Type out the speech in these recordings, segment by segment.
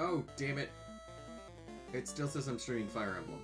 Oh, damn it. It still says I'm streaming Fire Emblem.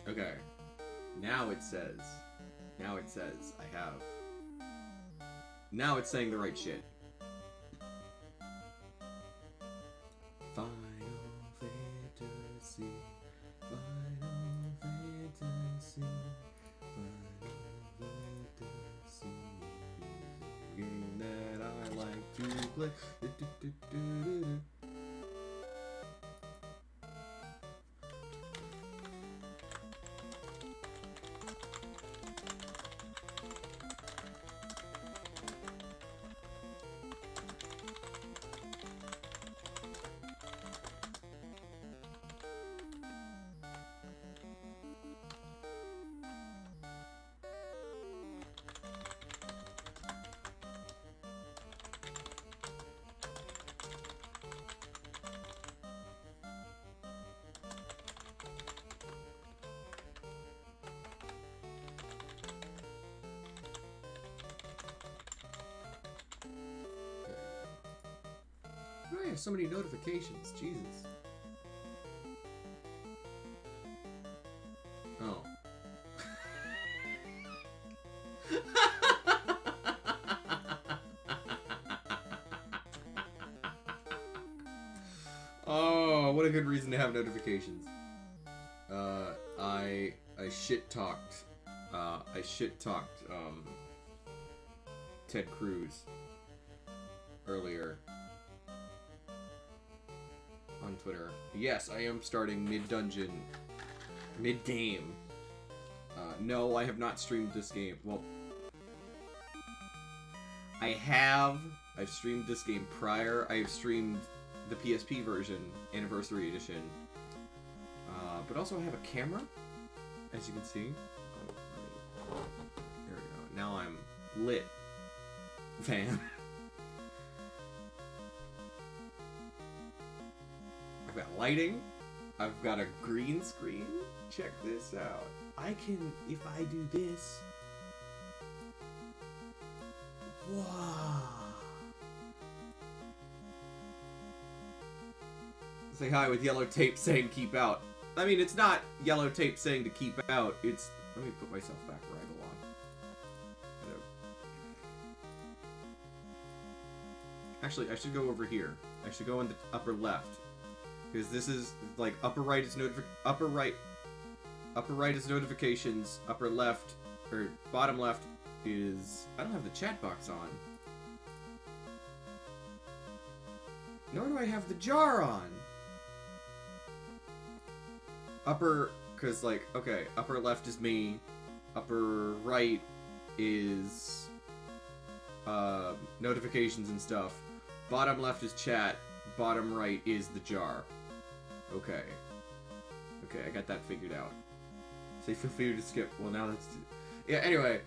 Okay. Now it says I have. Now it's saying the right shit. Final Fantasy. Final Fantasy. Final Fantasy. Game that I like to play. I have so many notifications. Jesus. Oh. Oh, what a good reason to have notifications. I shit talked. Ted Cruz earlier on Twitter. Yes, I am starting mid-dungeon, mid-game. No, I have not streamed this game. Well, I've streamed this game prior. I have streamed the PSP version, Anniversary Edition. But also I have a camera, as you can see. Oh, there we go. Now I'm lit. Fan. I've got lighting. I've got a green screen. Check this out. I can, if I do this. Wow. Say hi with yellow tape saying keep out. I mean, it's not yellow tape saying to keep out. It's, let me put myself back where I belong. Actually, I should go over here. I should go in the upper left. Because this is, like, upper right is notifications, upper left, or bottom left is, I don't have the chat box on. Nor do I have the jar on. Upper, because, like, okay, upper left is me, upper right is, notifications and stuff, bottom left is chat, bottom right is the jar. Okay. Okay, I got that figured out. Say feel free to skip. Well, now that's... Yeah, anyway,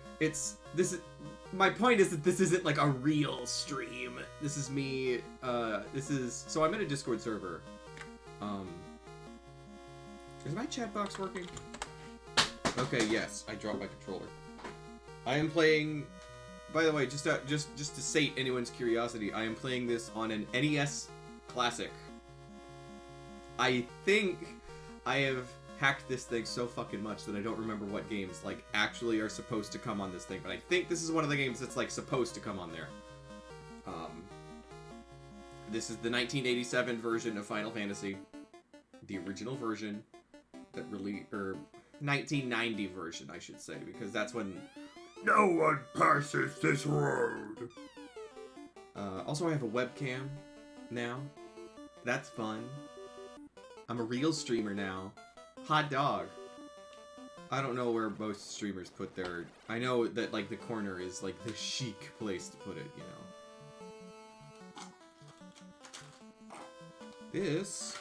my point is that this isn't, like, a real stream. This is me, so I'm in a Discord server. Is my chat box working? Okay, yes, I dropped my controller. I am playing... By the way, just to sate anyone's curiosity, I am playing this on an NES Classic. I think I have hacked this thing so fucking much that I don't remember what games, like, actually are supposed to come on this thing, but I think this is one of the games that's, like, supposed to come on there. This is the 1987 version of Final Fantasy. The original version that really, or 1990 version, I should say, because that's when no one passes this road. Also, I have a webcam now. That's fun. I'm a real streamer now. Hot dog. I don't know where most streamers put their... I know that, like, the corner is, like, the chic place to put it, you know. This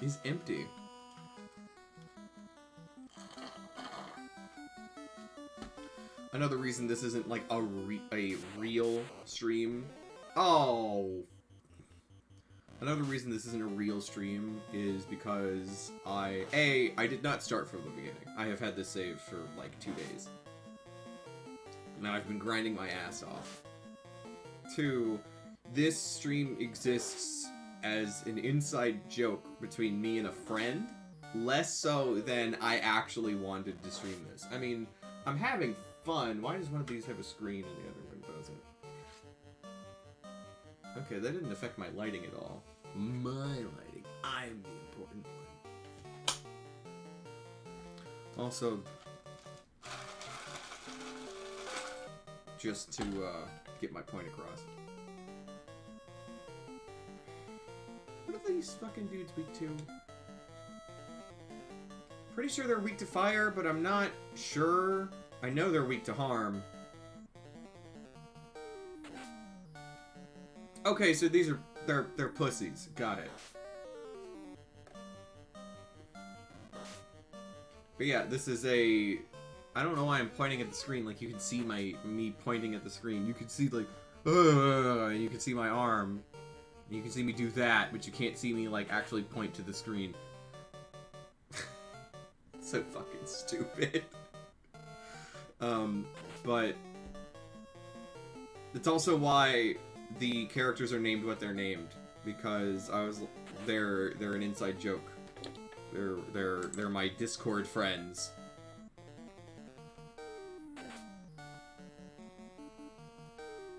is empty. Another reason this isn't, like, a real stream... Oh! Another reason this isn't a real stream is because I did not start from the beginning. I have had this save for like 2 days. Now I've been grinding my ass off. 2, this stream exists as an inside joke between me and a friend, less so than I actually wanted to stream this. I mean, I'm having fun. Why does one of these have a screen and the other one doesn't? Okay, that didn't affect my lighting at all. My lighting. I'm the important one. Also, just to get my point across. What are these fucking dudes weak to? Pretty sure they're weak to fire, but I'm not sure. I know they're weak to harm. Okay, so these are they're pussies. Got it. But yeah, this is a... I don't know why I'm pointing at the screen. Like, you can see me pointing at the screen. You can see, like, and you can see my arm. And you can see me do that, but you can't see me, like, actually point to the screen. So fucking stupid. But... It's also why the characters are named what they're named, because they're an inside joke. They're my Discord friends.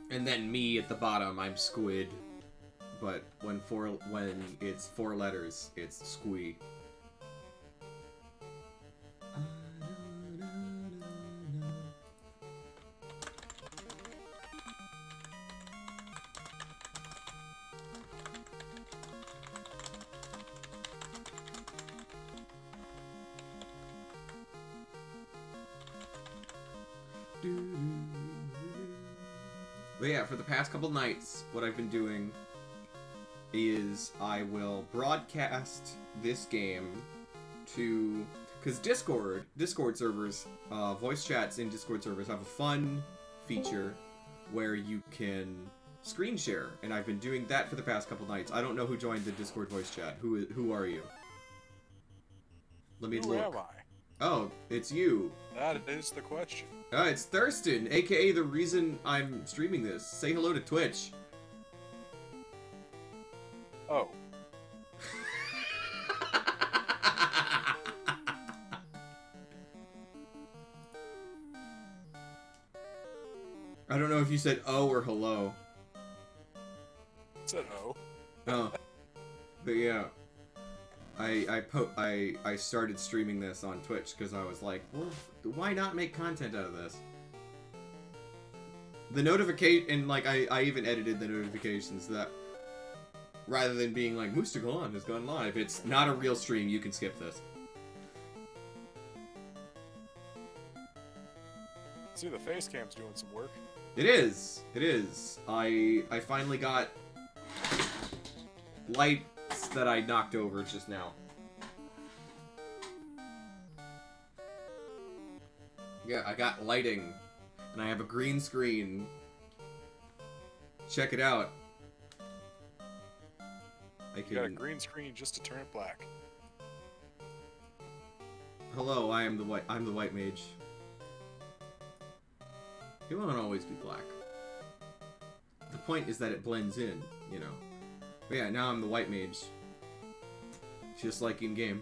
And then me at the bottom, I'm Squid. But when it's 4 letters, it's Squee. But yeah, for the past couple nights, what I've been doing is I will broadcast this game to... Because Discord servers, voice chats in Discord servers have a fun feature where you can screen share, and I've been doing that for the past couple nights. I don't know who joined the Discord voice chat. Who are you? Let me look. Who am I? Oh, it's you. That is the question. It's Thurston, aka the reason I'm streaming this. Say hello to Twitch. Oh. I don't know if you said oh or hello. It said oh. Oh. But yeah. I started streaming this on Twitch because I was like, well, why not make content out of this? The notification, and like I even edited the notifications that rather than being like Mustagalon has gone live, it's not a real stream, you can skip this. See, the face cam's doing some work. It is. It is. I finally got lights that I knocked over just now. Yeah, I got lighting. And I have a green screen. Check it out. I You got a green screen just to turn it black. Hello, I'm the white mage. It won't always be black. The point is that it blends in, you know. But yeah, now I'm the white mage. Just like in game.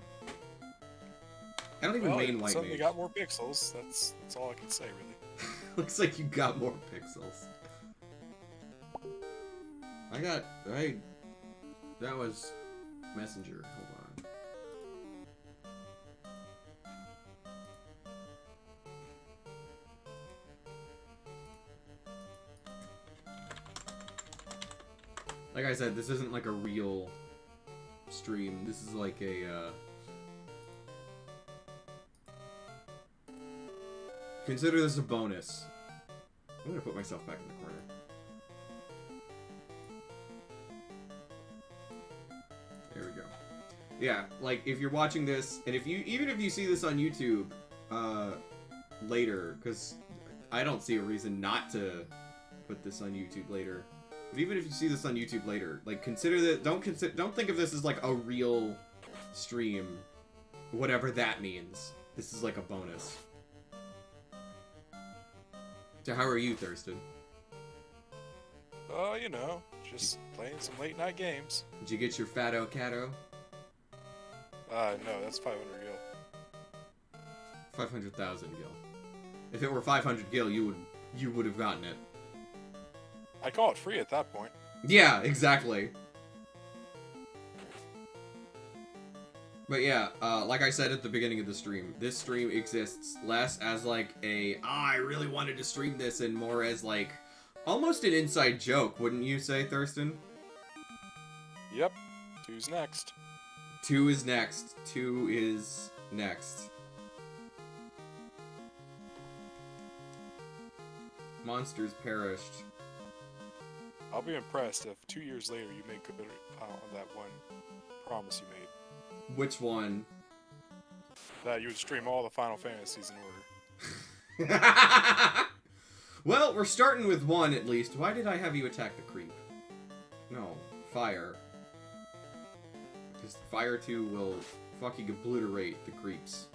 I don't even main white suddenly mage. got more pixels. That's all I can say, really. Looks like you got more pixels. That was Messenger. Hold on. Like I said, this isn't like a real stream. This is like a, consider this a bonus. I'm gonna put myself back in the corner. There we go. Yeah, like, if you're watching this, and even if you see this on YouTube, later, because I don't see a reason not to put this on YouTube later. But even if you see this on YouTube later, like, consider that, don't think of this as, like, a real stream, whatever that means. This is, like, a bonus. So how are you, Thurston? You know, just playing some late night games. Did you get your Fatto Catto? No, that's 500 gil. 500,000 gil. If it were 500 gil, you would have gotten it. I call it free at that point. Yeah, exactly. But yeah, like I said at the beginning of the stream, this stream exists less as like I really wanted to stream this, and more as like almost an inside joke, wouldn't you say, Thurston? Yep. 2's next. 2 is next. 2 is next. Monsters perished. I'll be impressed if 2 years later you make good on that one promise you made. Which one? That you would stream all the Final Fantasies in order. Well, we're starting with 1 at least. Why did I have you attack the creep? No, fire. Because fire 2 will fucking obliterate the creeps.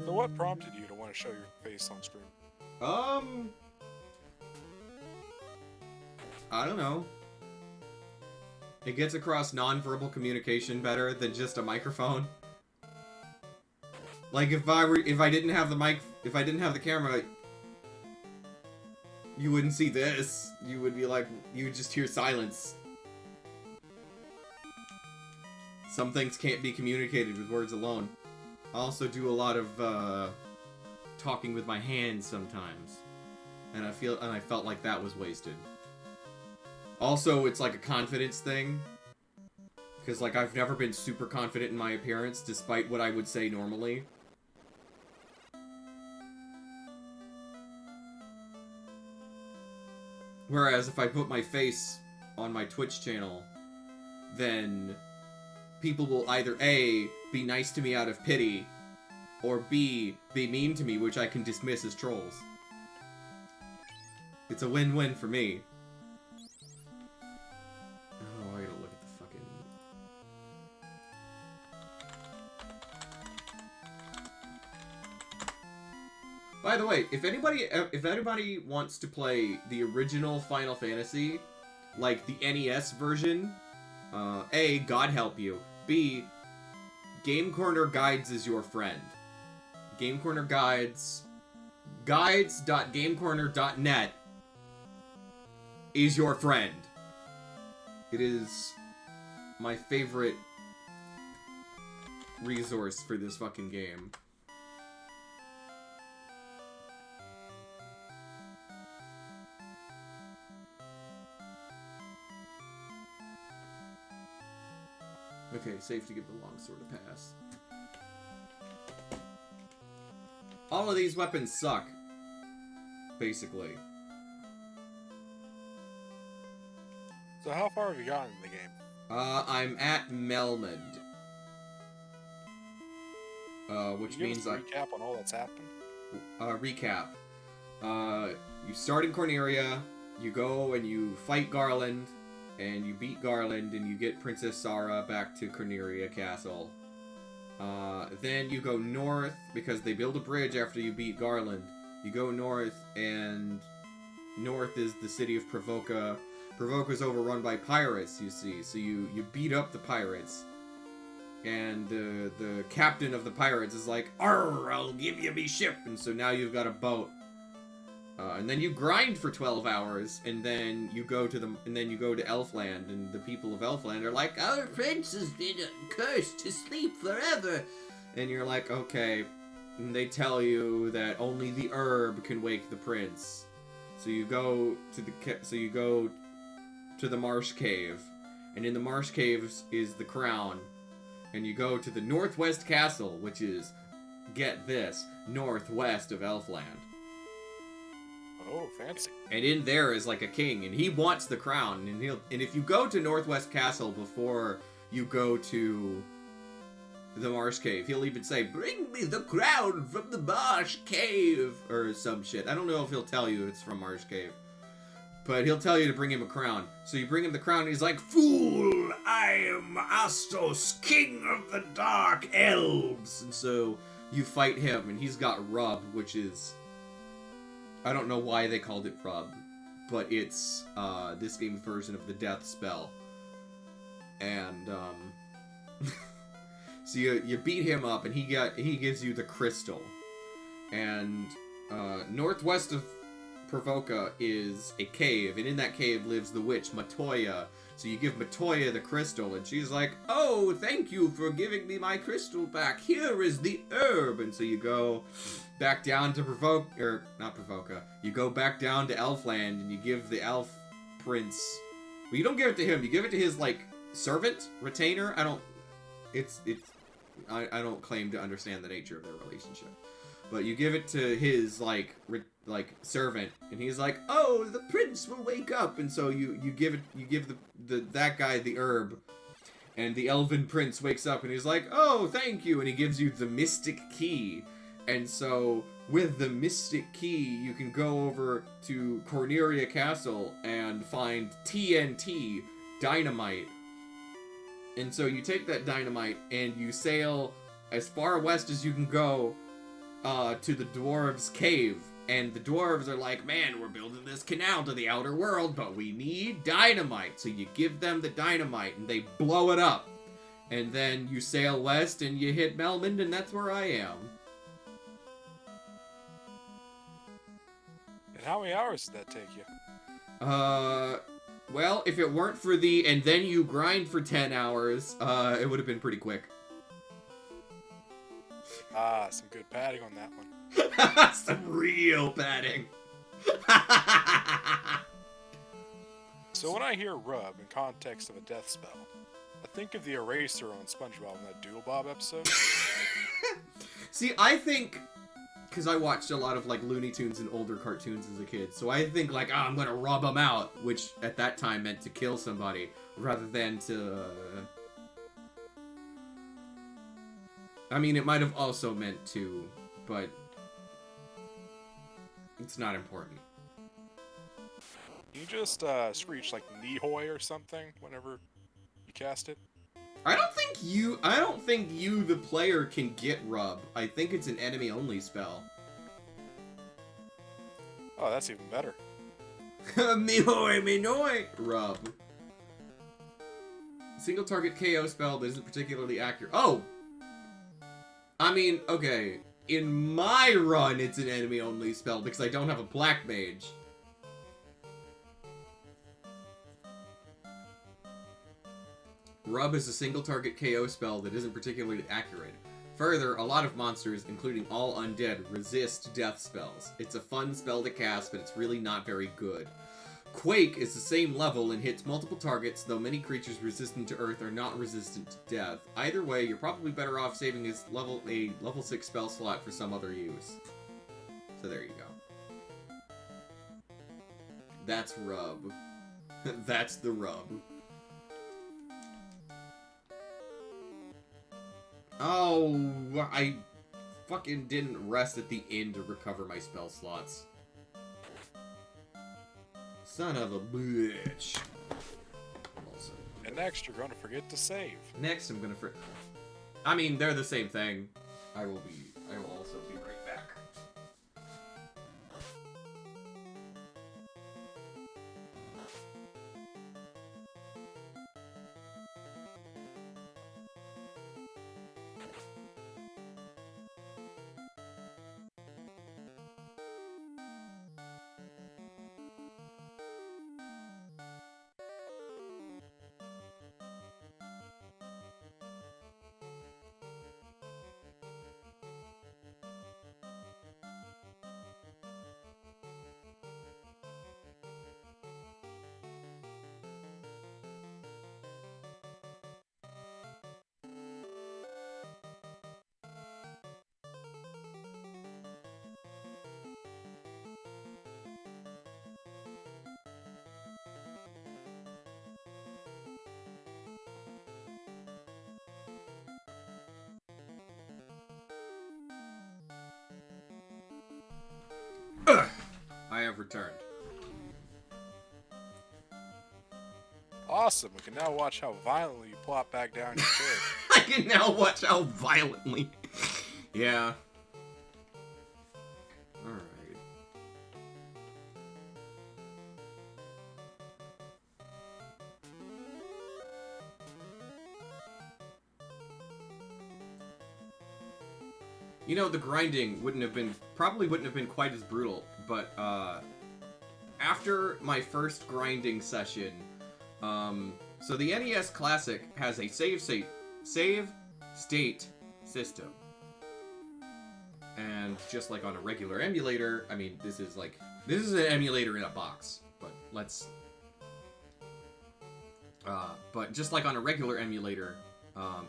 So what prompted you to want to show your face on stream? I don't know. It gets across non-verbal communication better than just a microphone. Like if I didn't have the mic, if I didn't have the camera, you wouldn't see this. You would be like, you would just hear silence. Some things can't be communicated with words alone. I also do a lot of talking with my hands sometimes, and I felt like that was wasted. Also, it's like a confidence thing, because like I've never been super confident in my appearance, despite what I would say normally. Whereas if I put my face on my Twitch channel, then people will either A, be nice to me out of pity, or B, be mean to me, which I can dismiss as trolls. It's a win-win for me. Oh, I gotta look at the fucking... By the way, if anybody wants to play the original Final Fantasy, like the NES version, A, God help you. B, Game Corner Guides is your friend. Game Corner Guides, guides.gamecorner.net is your friend. It is my favorite resource for this fucking game. Okay, safe to give the longsword a pass. All of these weapons suck, basically. So how far have you gotten in the game? I'm at Melmond. Which means I recap on all that's happened. Recap. You start in Corneria, you go and you fight Garland, and you beat Garland, and you get Princess Sarah back to Corneria Castle. Then you go north, because they build a bridge after you beat Garland. You go north, and north is the city of Pravoka. Pravoka's overrun by pirates, you see, so you beat up the pirates. And the captain of the pirates is like, "Arr, I'll give you me ship!" And so now you've got a boat. And then you grind for 12 hours, and then you go to Elfland, and the people of Elfland are like, our prince has been cursed to sleep forever. And you're like, okay. And they tell you that only the herb can wake the prince. So you go to the Marsh Cave, and in the Marsh Caves is the crown. And you go to the Northwest Castle, which is, get this, northwest of Elfland. Oh, fancy. And in there is like a king, and he wants the crown. And if you go to Northwest Castle before you go to the Marsh Cave, he'll even say, "Bring me the crown from the Marsh Cave," or some shit. I don't know if he'll tell you it's from Marsh Cave, but he'll tell you to bring him a crown. So you bring him the crown, and he's like, "Fool! I am Astos, king of the Dark Elves." And so you fight him, and he's got Rub, which is, I don't know why they called it Rub, but it's this game's version of the death spell. And so you beat him up, and he gives you the crystal. And northwest of Provoca is a cave, and in that cave lives the witch Matoya. So you give Matoya the crystal, and she's like, "Oh, thank you for giving me my crystal back. Here is the herb." And so you go back down to you go back down to Elfland, and you give the elf prince. Well, you don't give it to him. You give it to his like servant, retainer. I don't claim to understand the nature of their relationship, but you give it to his like servant, and he's like, "Oh, the prince will wake up." And so you give that guy the herb, and the elven prince wakes up, and he's like, "Oh, thank you," and he gives you the mystic key. And so with the mystic key, you can go over to Corneria Castle and find TNT, dynamite. And so you take that dynamite and you sail as far west as you can go to the dwarves' cave. And the dwarves are like, "Man, we're building this canal to the outer world, but we need dynamite." So you give them the dynamite, and they blow it up. And then you sail west, and you hit Melmond, and that's where I am. And how many hours did that take you? Well, if it weren't for and then you grind for 10 hours, it would have been pretty quick. Ah, some good padding on that one. Some real padding. So when I hear rub in context of a death spell, I think of the eraser on SpongeBob in that Doodle Bob episode. See, I think, because I watched a lot of like Looney Tunes and older cartoons as a kid, so I think like, I'm gonna rub them out, which at that time meant to kill somebody, rather than to... I mean, it might have also meant to, but it's not important. You just screech like Nihoy or something whenever you cast it? I don't think you, the player, can get rub. I think it's an enemy-only spell. Oh, that's even better. Minoy! Rub. Single target KO spell that isn't particularly accurate. Oh! I mean, okay. In my run, it's an enemy-only spell because I don't have a black mage. Rub is a single target KO spell that isn't particularly accurate. Further, a lot of monsters, including all undead, resist death spells. It's a fun spell to cast, but it's really not very good. Quake is the same level and hits multiple targets, though many creatures resistant to Earth are not resistant to death. Either way, you're probably better off saving a level 6 spell slot for some other use. So there you go. That's rub. That's the rub. Oh, I fucking didn't rest at the end to recover my spell slots. Son of a bitch. Also, And next, you're going to forget to save. next, I'm gonna I mean, they're the same thing. I will also be right back. have returned. Awesome. We can now watch how violently you plop back down your chair. I can now watch how violently. Yeah. Alright. You know, the grinding probably wouldn't have been quite as brutal, but after my first grinding session, so the NES Classic has a save state system. And just like on a regular emulator, I mean, this is an emulator in a box, but but just like on a regular emulator,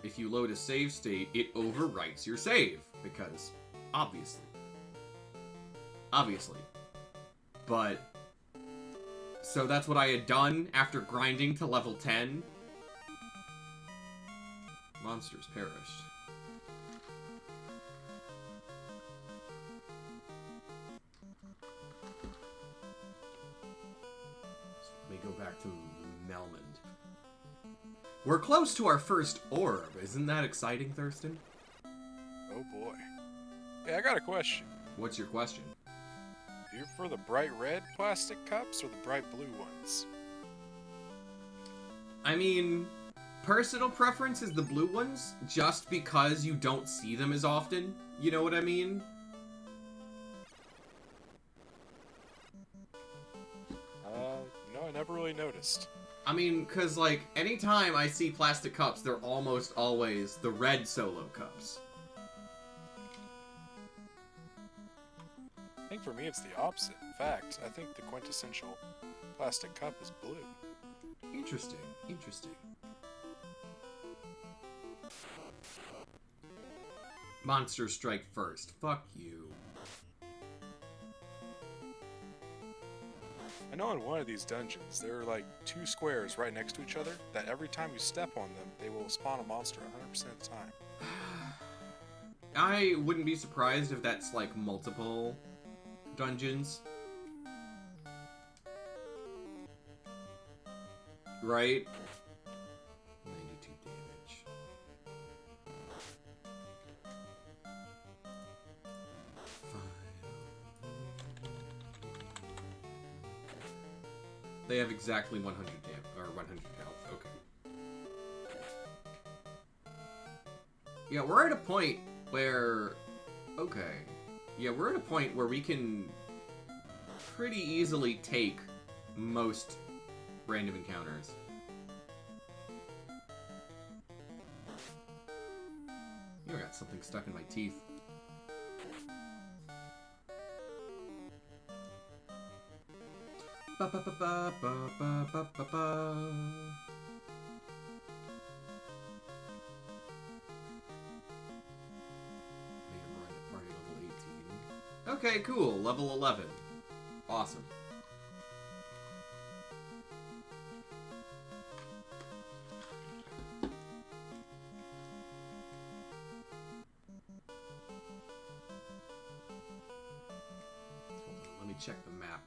if you load a save state, it overwrites your save, because obviously. But so that's what I had done after grinding to level 10. Monsters perished. So let me go back to Melmond. We're close to our first orb. Isn't that exciting, Thurston? Oh boy. Hey, I got a question. What's your question? Do you prefer the bright red plastic cups or the bright blue ones? I mean, personal preference is the blue ones, just because you don't see them as often. You know what I mean? No, I never really noticed. I mean, because, like, anytime I see plastic cups, they're almost always the red Solo cups. I think for me it's the opposite. In fact, I think the quintessential plastic cup is blue. Interesting, interesting. Monsters strike first. Fuck you. I know in one of these dungeons, there are like 2 squares right next to each other that every time you step on them, they will spawn a monster 100% of the time. I wouldn't be surprised if that's, like, multiple dungeons. Right? 92 damage. They have exactly 100 damage, or 100 health. Okay. Yeah, we're at a point where... Okay. Yeah, we're at a point where we can pretty easily take most random encounters. I got something stuck in my teeth. Ba ba ba ba ba ba ba ba ba. Okay, cool. Level 11. Awesome. Hold on, let me check the map.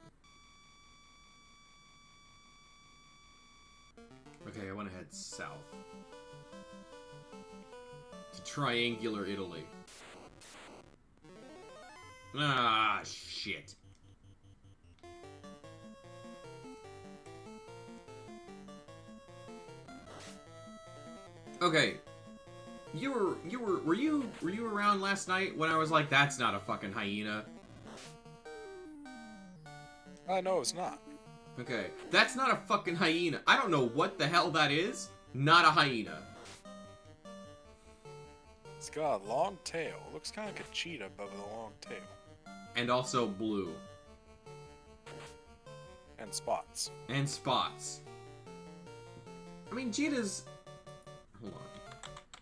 Okay, I want to head south. To Triangular Italy. Ah, shit. Okay. Were you around last night when I was like, that's not a fucking hyena? No, it's not. Okay. That's not a fucking hyena. I don't know what the hell that is. Not a hyena. It's got a long tail. It looks kind of like a cheetah, but with a long tail. And also blue. And spots. And spots. I mean, cheetahs... Hold on.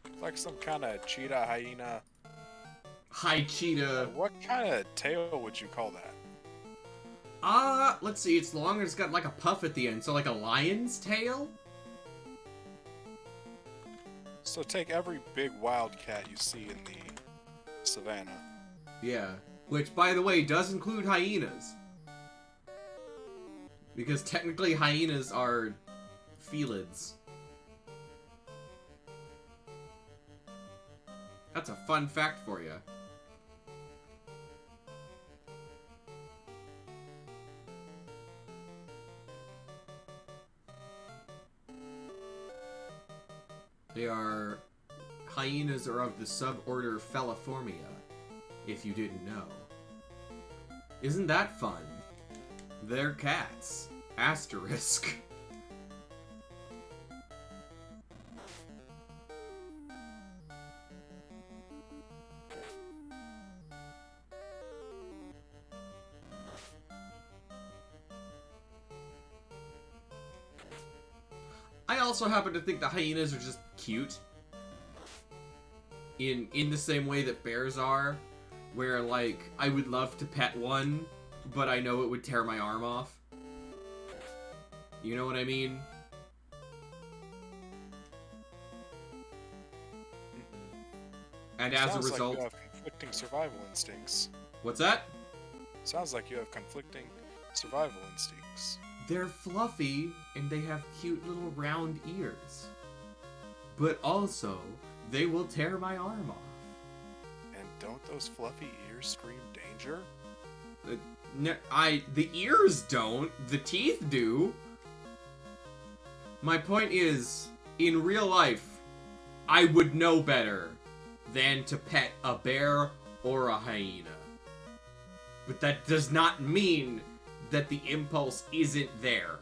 It's like some kind of cheetah, hyena. Hi, cheetah. What kind of tail would you call that? Let's see. It's long and it's got like a puff at the end. So like a lion's tail? So take every big wildcat you see in the savannah. Yeah. Which, by the way, does include hyenas. Because technically hyenas are felids. That's a fun fact for you. Hyenas are of the suborder Feliformia, if you didn't know. Isn't that fun? They're cats. Asterisk. I also happen to think the hyenas are just cute. In the same way that bears are, where, like, I would love to pet one, but I know it would tear my arm off. You know what I mean? And as a result... Like you have conflicting survival instincts. What's that? Sounds like you have conflicting survival instincts. They're fluffy, and they have cute little round ears. But also, they will tear my arm off. And don't those fluffy ears scream danger? The ears don't. The teeth do. My point is, in real life, I would know better than to pet a bear or a hyena. But that does not mean that the impulse isn't there.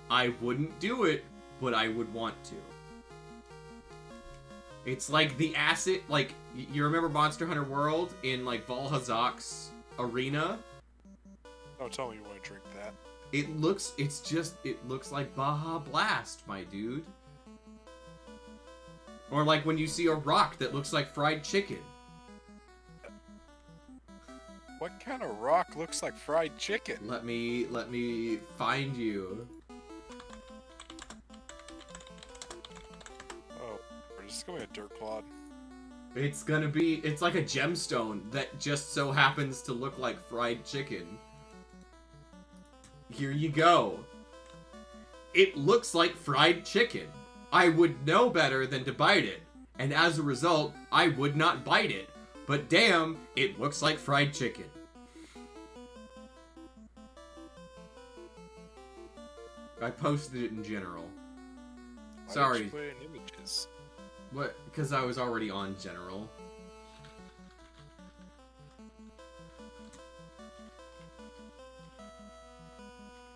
I wouldn't do it, but I would want to. It's like the acid, like, you remember Monster Hunter World in, like, Valhazak's arena? Don't tell me you want to drink that. It looks like Baja Blast, my dude. Or like when you see a rock that looks like fried chicken. What kind of rock looks like fried chicken? Let me find you. Oh, is this going to be a dirt clod? It's like a gemstone that just so happens to look like fried chicken. Here you go. It looks like fried chicken. I would know better than to bite it, and as a result, I would not bite it. But damn, it looks like fried chicken. I posted it in general. Sorry. Why did you put it in images? What? Because I was already on general.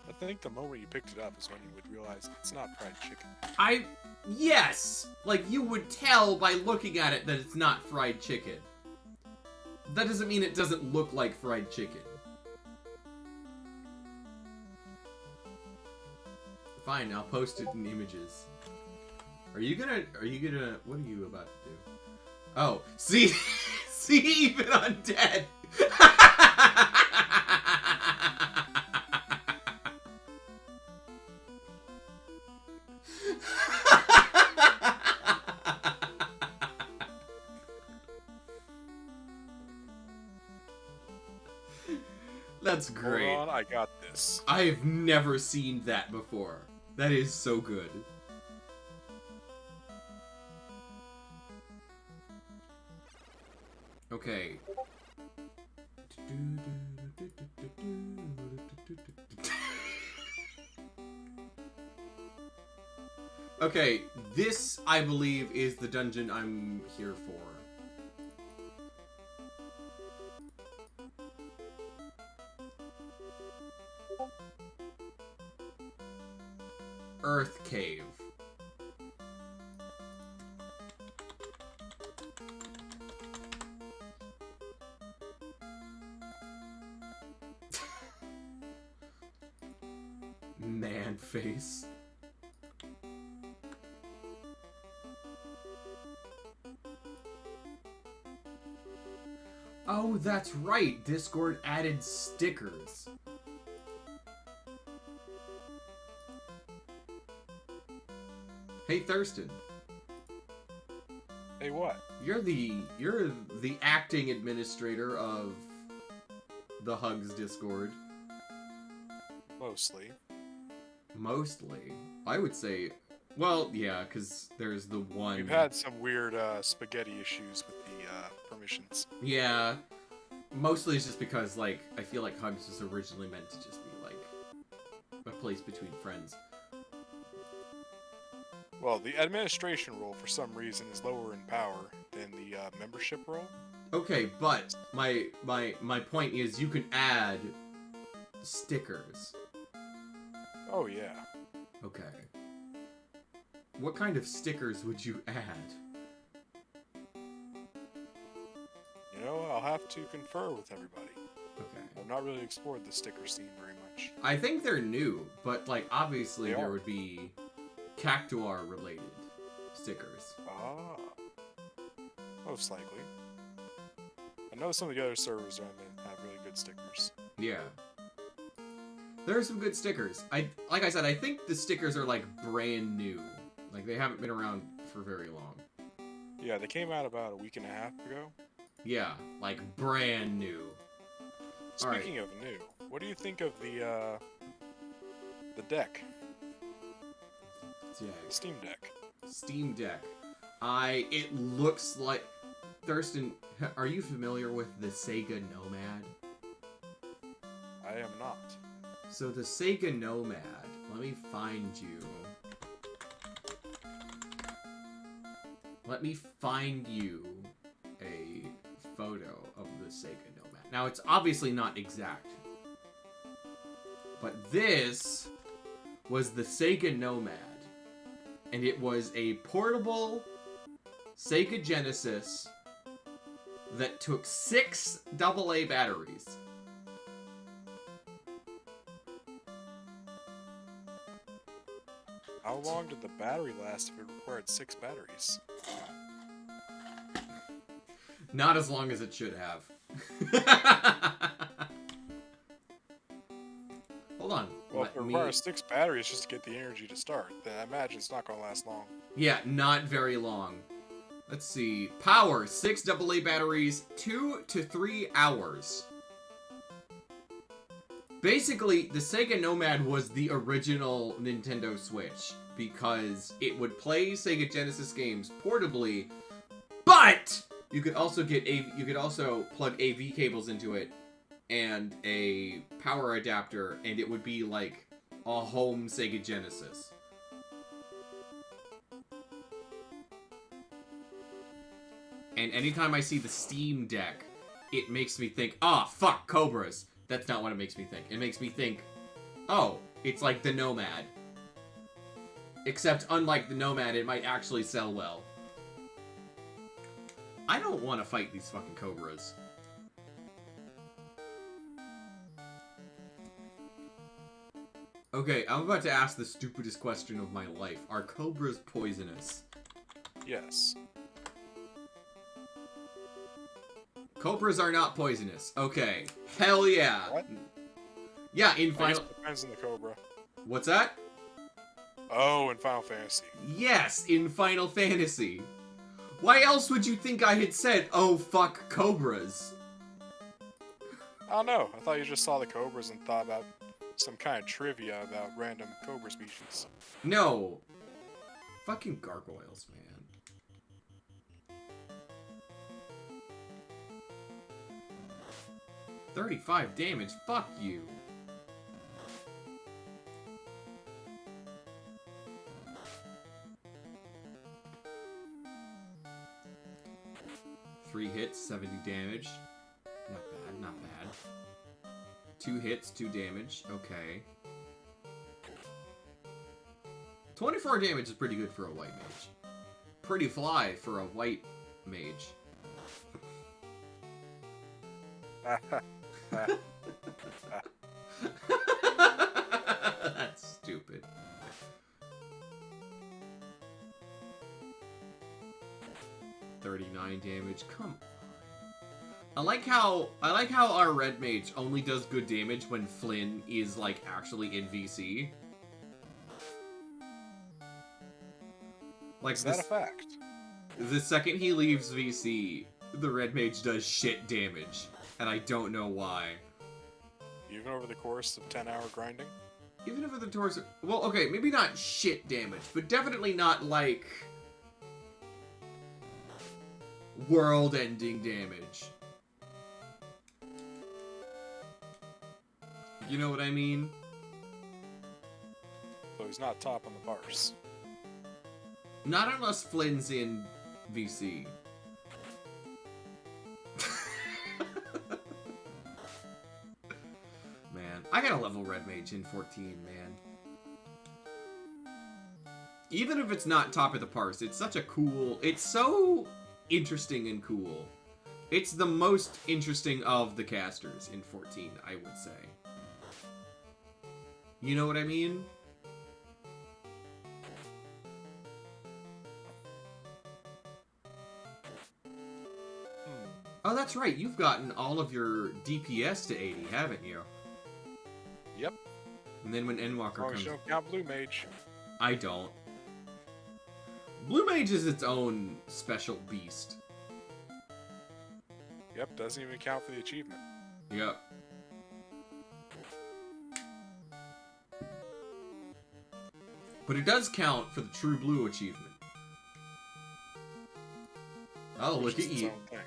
I think the moment you picked it up is when you would realize it's not fried chicken. Yes! Like, you would tell by looking at it that it's not fried chicken. That doesn't mean it doesn't look like fried chicken. Fine, I'll post it in images. What are you about to do? Oh, see, see, even undead! That's great. Hold on, I got this. I have never seen that before. That is so good. Okay. Okay, this, I believe, is the dungeon I'm here for. Earth Cave. Man face. Oh, that's right. Discord added stickers. Hey, Thurston. Hey, what? You're the acting administrator of the Hugs Discord. Mostly. Mostly. I would say... Well, yeah, because there's the one... We've had some weird spaghetti issues with the permissions. Yeah. Mostly it's just because, like, I feel like Hugs was originally meant to just be, like, a place between friends. Well, the administration role, for some reason, is lower in power than the membership role. Okay, but my point is you can add stickers. Oh, yeah. Okay. What kind of stickers would you add? You know, I'll have to confer with everybody. Okay. I've not really explored the sticker scene very much. I think they're new, but, like, obviously They there are. would be Cactuar-related stickers. Ah. Most likely. I know some of the other servers around there have really good stickers. Yeah. There are some good stickers. Like I said, I think the stickers are, like, brand new. Like, they haven't been around for very long. Yeah, they came out about a week and a half ago. Yeah, like, brand new. Alright. Speaking of new, what do you think of the deck? Yeah. The Steam Deck. Steam Deck. It looks like... Thurston, are you familiar with the Sega Nomad? I am not. So the Sega Nomad, let me find you. Let me find you a photo of the Sega Nomad. Now, it's obviously not exact. But this was the Sega Nomad. And it was a portable Sega Genesis that took 6 AA batteries. How long did the battery last if it required 6 batteries? Not as long as it should have. Hold on. Well, if it requires 6 batteries just to get the energy to start, then I imagine it's not going to last long. Yeah, not very long. Let's see. Power, 6 AA batteries, 2 to 3 hours. Basically, the Sega Nomad was the original Nintendo Switch because it would play Sega Genesis games portably, but you could also plug AV cables into it and a power adapter, and it would be like a home Sega Genesis. And anytime I see the Steam Deck, it makes me think, fuck, Cobras. That's not what it makes me think. It makes me think, oh, it's like the Nomad. Except, unlike the Nomad, it might actually sell well. I don't want to fight these fucking Cobras. Okay, I'm about to ask the stupidest question of my life. Are Cobras poisonous? Yes. Cobras are not poisonous. Okay. Hell yeah. What? Yeah, in I Final... guess it depends on the Cobra. What's that? Oh, in Final Fantasy. Yes, in Final Fantasy. Why else would you think I had said, oh, fuck Cobras? I don't know. I thought you just saw the Cobras and thought about some kind of trivia about random Cobra species. No. Fucking gargoyles, man. $35 damage, fuck you. Three hits, 70 damage. Not bad, not bad. 2 hits, 2 damage. Okay. 24 damage is pretty good for a white mage. Pretty fly for a white mage. That's stupid. $39 damage. Come on. I like how our red mage only does good damage when Flynn is like actually in VC. Like Is that a fact? The second he leaves VC, the red mage does shit damage, and I don't know why. Even over the course of 10-hour grinding? Even if the torso... Well, okay, maybe not shit damage, but definitely not, like... world-ending damage. You know what I mean? So he's not top on the bars. Not unless Flynn's in VC. Man, I got a level red mage in 14, man. Even if it's not top of the parse, it's such a cool... It's so interesting and cool. It's the most interesting of the casters in 14, I would say. You know what I mean? Oh, that's right. You've gotten all of your DPS to 80, haven't you? Yep. And then when Endwalker comes... You don't count Blue Mage. I don't. Blue Mage is its own special beast. Yep, doesn't even count for the achievement. Yep. But it does count for the True Blue achievement. Oh, Which look is at its you. own thing.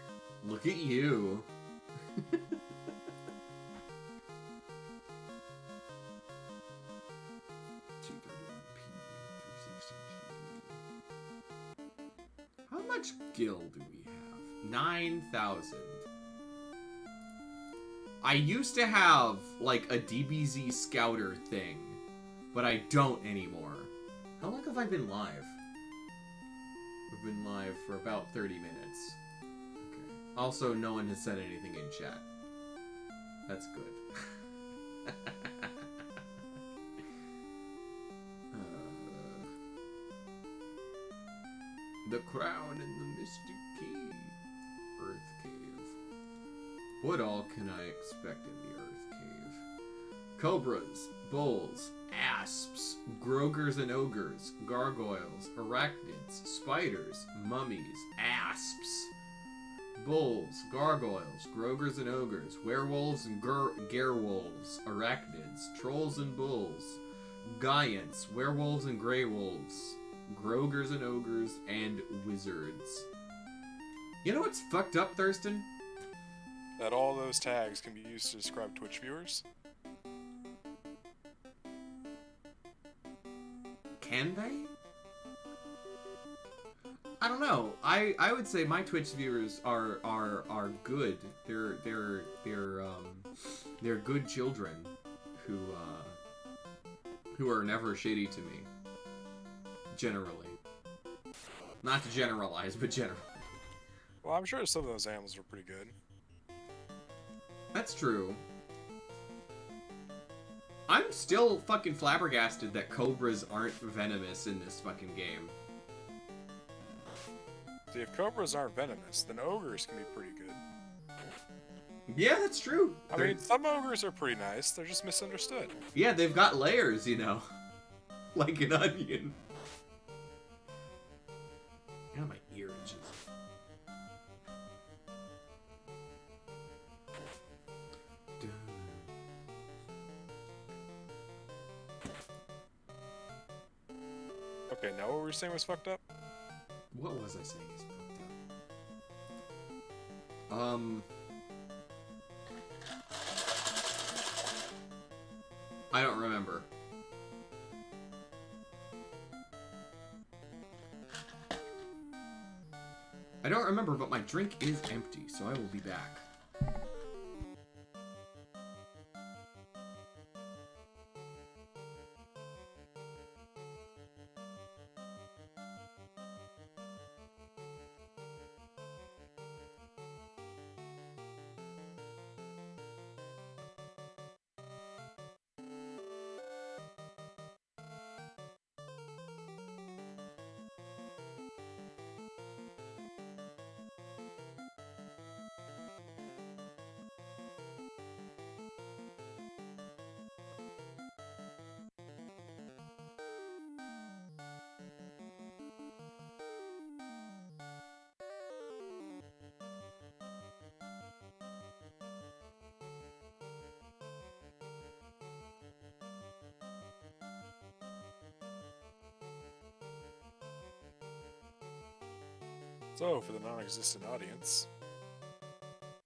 Look at you. How much gil do we have? 9,000. I used to have, like, a DBZ Scouter thing, but I don't anymore. How long have I been live? I've been live for about 30 minutes. Okay. Also, no one has said anything in chat. That's good. The crown and the mystic key. Earth cave. What all can I expect in the Earth cave? Cobras, bulls, asps, grogers and ogres, gargoyles, arachnids, spiders, mummies, asps, bulls, gargoyles, grogers and ogres, werewolves and gerewolves, arachnids, trolls and bulls, giants, werewolves and grey wolves, grogers and ogres, and wizards. You know what's fucked up, Thurston? That all those tags can be used to describe Twitch viewers. Can they? I don't know. I would say my Twitch viewers are good. They're good children who are never shitty to me. Generally. Not to generalize, but generally. Well, I'm sure some of those animals are pretty good. That's true. I'm still fucking flabbergasted that cobras aren't venomous in this fucking game. See, if cobras aren't venomous, then ogres can be pretty good. Yeah, that's true. I mean, some ogres are pretty nice, they're just misunderstood. Yeah, they've got layers, you know. Like an onion. Now my ear itches. Okay, now what were we saying was fucked up? What was I saying is fucked up? I don't remember. I don't remember, but my drink is empty, so I will be back. So, for the non-existent audience,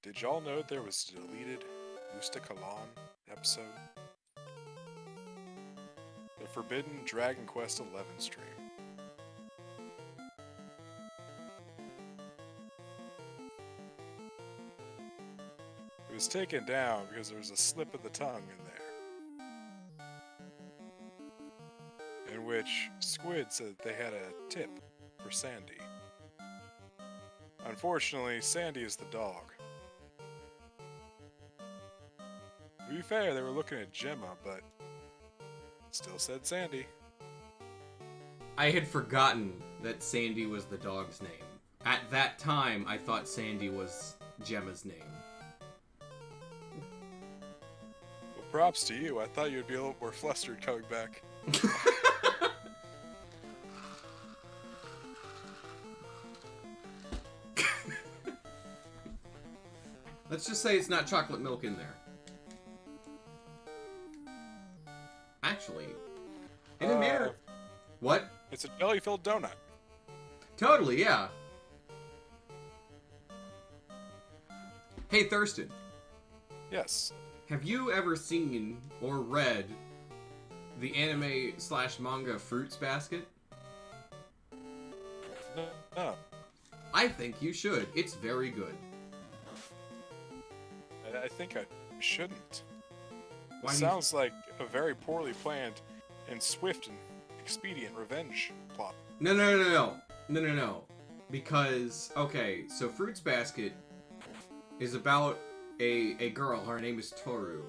did y'all know there was a deleted Musta Kalan episode? The Forbidden Dragon Quest XI stream. It was taken down because there was a slip of the tongue in there, in which Squid said they had a tip for Sandy. Unfortunately, Sandy is the dog. To be fair, they were looking at Gemma, but still said Sandy. I had forgotten that Sandy was the dog's name. At that time, I thought Sandy was Gemma's name. Well, props to you. I thought you'd be a little more flustered coming back. Let's just say it's not chocolate milk in there. Actually, in a manner... What? It's a jelly-filled donut. Totally, yeah. Hey, Thurston. Yes. Have you ever seen or read the anime/manga Fruits Basket? No. I think you should. It's very good. I think I shouldn't. Why It do you- sounds like a very poorly planned and swift and expedient revenge plot. No. Because, okay, so Fruits Basket is about a girl. Her name is Toru,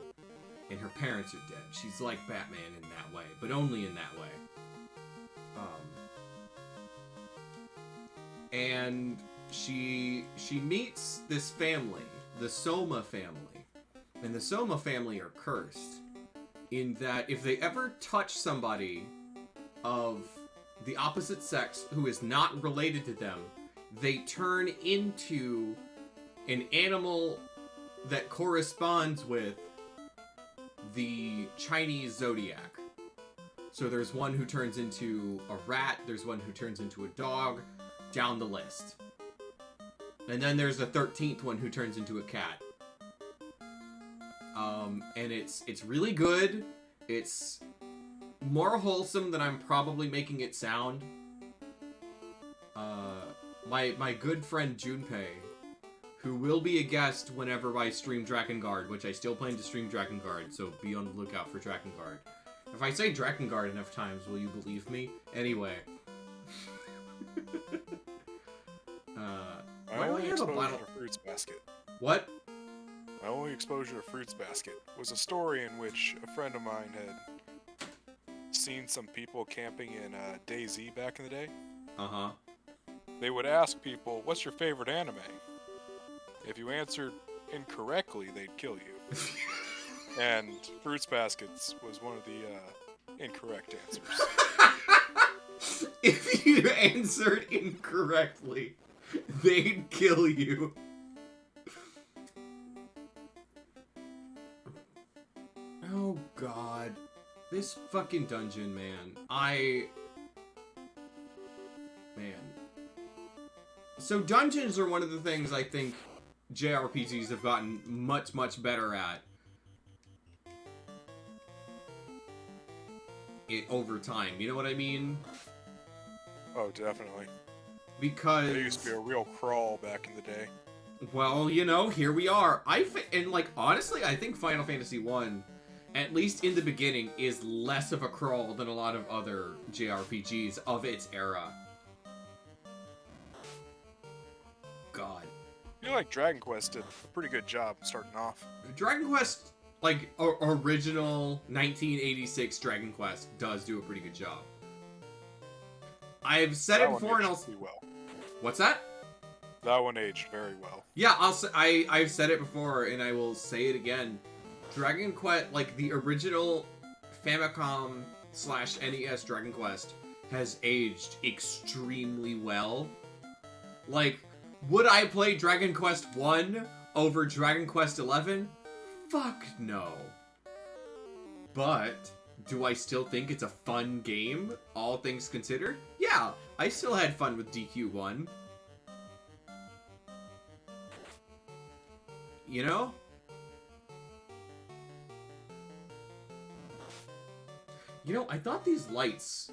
and her parents are dead. She's like Batman in that way, but only in that way. And she meets this family, the Soma family. And the Soma family are cursed in that if they ever touch somebody of the opposite sex who is not related to them, they turn into an animal that corresponds with the Chinese zodiac. So there's one who turns into a rat, there's one who turns into a dog, down the list. And then there's the 13th one who turns into a cat. And it's really good. It's more wholesome than I'm probably making it sound. My good friend Junpei, who will be a guest whenever I stream Drakengard, which I still plan to stream Drakengard, so be on the lookout for Drakengard. If I say Drakengard enough times, will you believe me? Anyway. My Why do I only have a exposure bottle? to Fruits Basket. What? My only exposure to Fruits Basket was a story in which a friend of mine had seen some people camping in DayZ back in the day. Uh-huh. They would ask people, "What's your favorite anime?" If you answered incorrectly, they'd kill you. And Fruits Baskets was one of the incorrect answers. If you answered incorrectly, they'd kill you. Oh god. This fucking dungeon, man. Man. So dungeons are one of the things I think JRPGs have gotten much, much better at. Over time. You know what I mean? Oh, definitely. Because... There used to be a real crawl back in the day. Well, you know, here we are. And, like, honestly, I think Final Fantasy 1, at least in the beginning, is less of a crawl than a lot of other JRPGs of its era. God. I feel like Dragon Quest did a pretty good job starting off. Dragon Quest, like, original 1986 Dragon Quest does do a pretty good job. I've said it That one before, and aged I'll... pretty well. What's that? That one aged very well. Yeah, I've said it before, and I will say it again. Dragon Quest, like the original Famicom/NES Dragon Quest, has aged extremely well. Like, would I play Dragon Quest 1 over Dragon Quest 11? Fuck no. But, do I still think it's a fun game, all things considered? Yeah, I still had fun with DQ1. You know? You know, I thought these lights,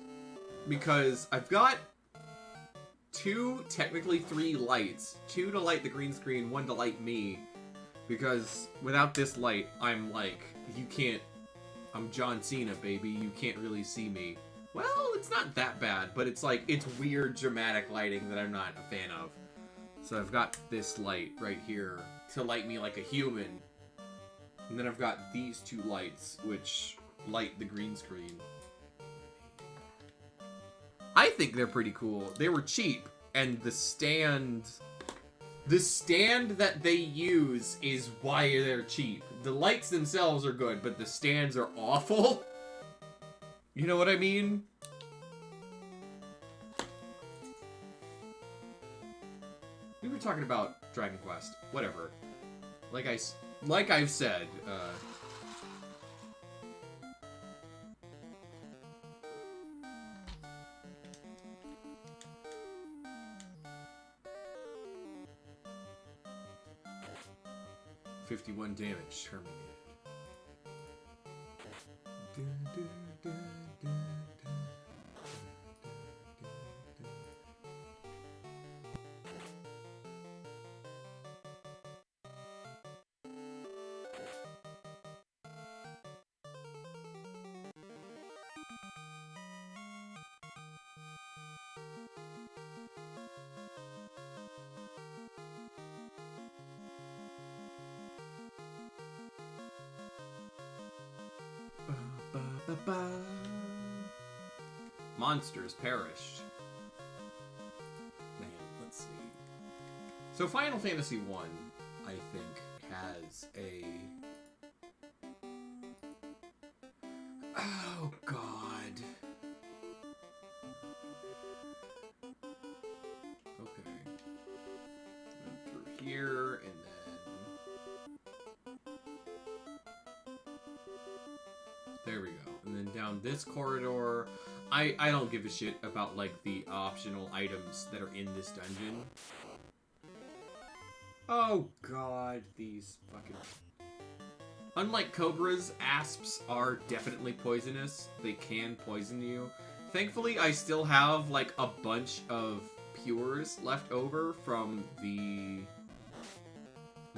because I've got two, technically three lights. Two to light the green screen, one to light me. Because without this light, I'm like, you can't, I'm John Cena, baby. You can't really see me. Well, it's not that bad, but it's like, it's weird, dramatic lighting that I'm not a fan of. So I've got this light right here to light me like a human. And then I've got these two lights, which light the green screen. I think they're pretty cool. They were cheap, and the stand that they use is why they're cheap. The lights themselves are good, but the stands are awful. You know what I mean? We were talking about Dragon Quest. Whatever. Like I've said, 51 damage terminated. Monsters perished. Man, let's see. So Final Fantasy 1, I think, has a... Oh, God. Okay. Through here, and then... There we go. And then down this corridor. I don't give a shit about, like, the optional items that are in this dungeon. Oh, God. These fucking... Unlike cobras, asps are definitely poisonous. They can poison you. Thankfully, I still have, like, a bunch of pures left over from the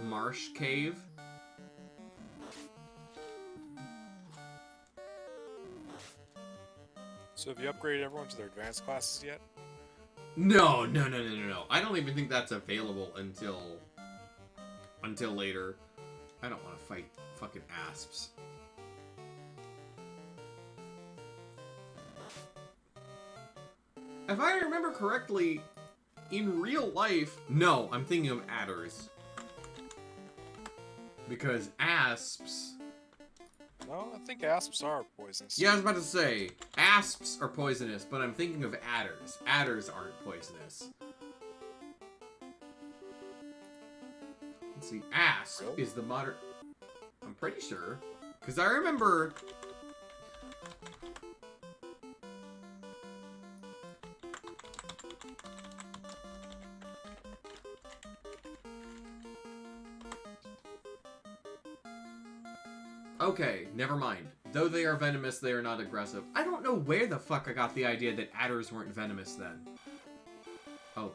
marsh cave. So have you upgraded everyone to their advanced classes yet? No. I don't even think that's available until later. I don't want to fight fucking asps. If I remember correctly, in real life, no, I'm thinking of adders. Because asps... No, I think asps are poisonous. Yeah, I was about to say, asps are poisonous, but I'm thinking of adders. Adders aren't poisonous. Let's see, asp is the modern... I'm pretty sure. Because I remember... Okay, never mind. Though they are venomous, they are not aggressive. I don't know where the fuck I got the idea that adders weren't venomous then. Oh.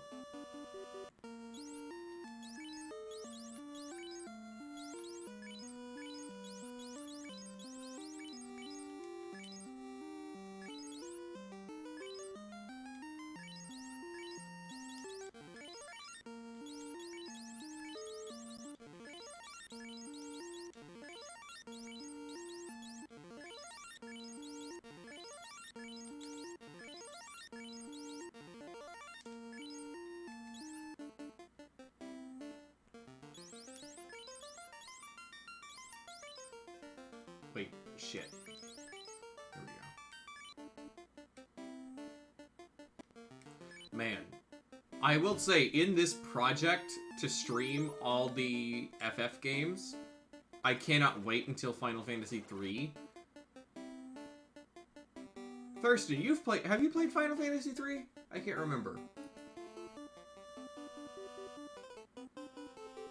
Wait, shit. There we go. Man. I will say, in this project to stream all the FF games, I cannot wait until Final Fantasy III. Thurston, have you played Final Fantasy III? I can't remember.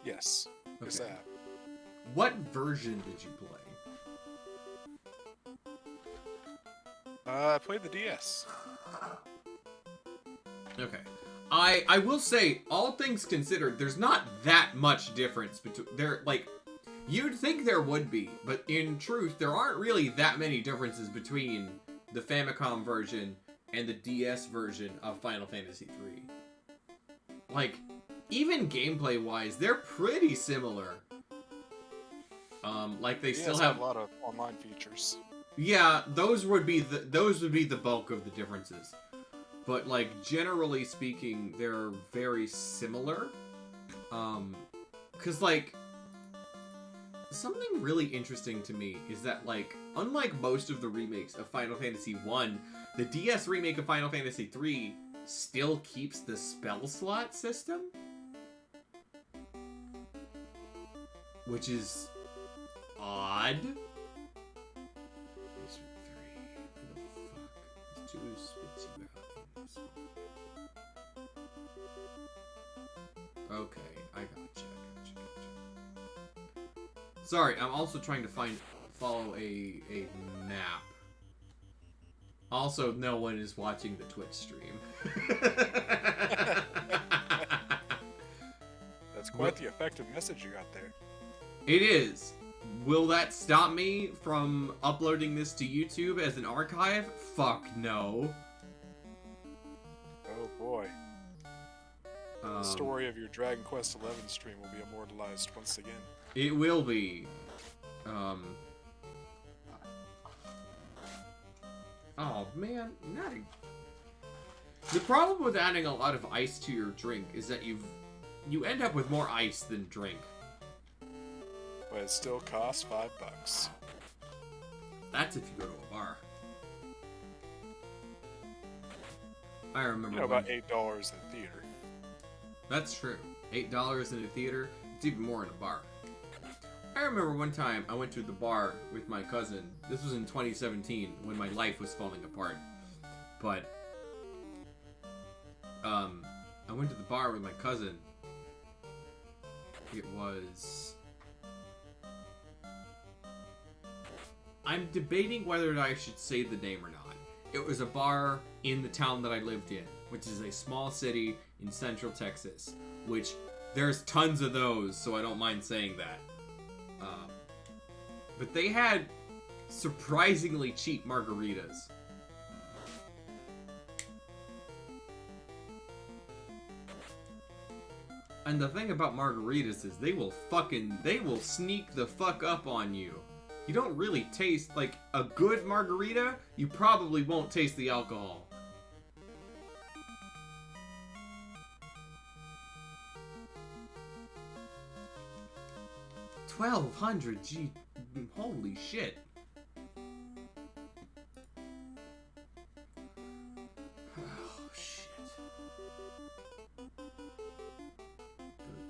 Yes. Okay. Yes, I have. What version did you play? I played the DS. Okay. I will say, all things considered, there's not that much difference between... You'd think there would be, but in truth, there aren't really that many differences between the Famicom version and the DS version of Final Fantasy III. Like, even gameplay-wise, they're pretty similar. They DS still have a lot of online features. Yeah, those would be the bulk of the differences. But like generally speaking, they're very similar. 'Cause like something really interesting to me is that like unlike most of the remakes of Final Fantasy 1, the DS remake of Final Fantasy 3 still keeps the spell slot system, which is odd. Okay, I gotcha. Sorry, I'm also trying to follow a map. Also, no one is watching the Twitch stream. That's quite the effective message you got there. It is. Will that stop me from uploading this to YouTube as an archive? Fuck no. Oh boy. The story of your Dragon Quest XI stream will be immortalized once again. It will be. Oh man, The problem with adding a lot of ice to your drink is that you end up with more ice than drink. But it still costs $5. That's if you go to a bar. I remember about $8 in the theater. That's true. $8 in a theater. It's even more in a bar. I remember one time I went to the bar with my cousin. This was in 2017 when my life was falling apart. But I went to the bar with my cousin. It was... I'm debating whether I should say the name or not. It was a bar in the town that I lived in, which is a small city in central Texas, which there's tons of those, so I don't mind saying that. But they had surprisingly cheap margaritas. And the thing about margaritas is they will sneak the fuck up on you. You don't really taste, like, a good margarita, you probably won't taste the alcohol. $1,200, gee, holy shit. Oh, shit. Go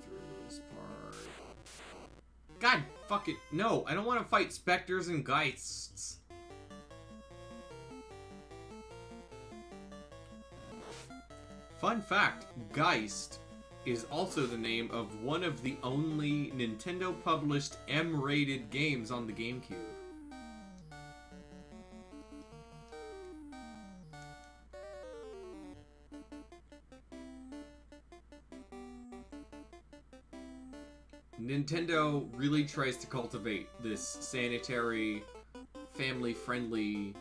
through this part. God fuck it. No, I don't want to fight specters and geists. Fun fact, Geist is also the name of one of the only Nintendo-published M-rated games on the GameCube. Nintendo really tries to cultivate this sanitary, family-friendly,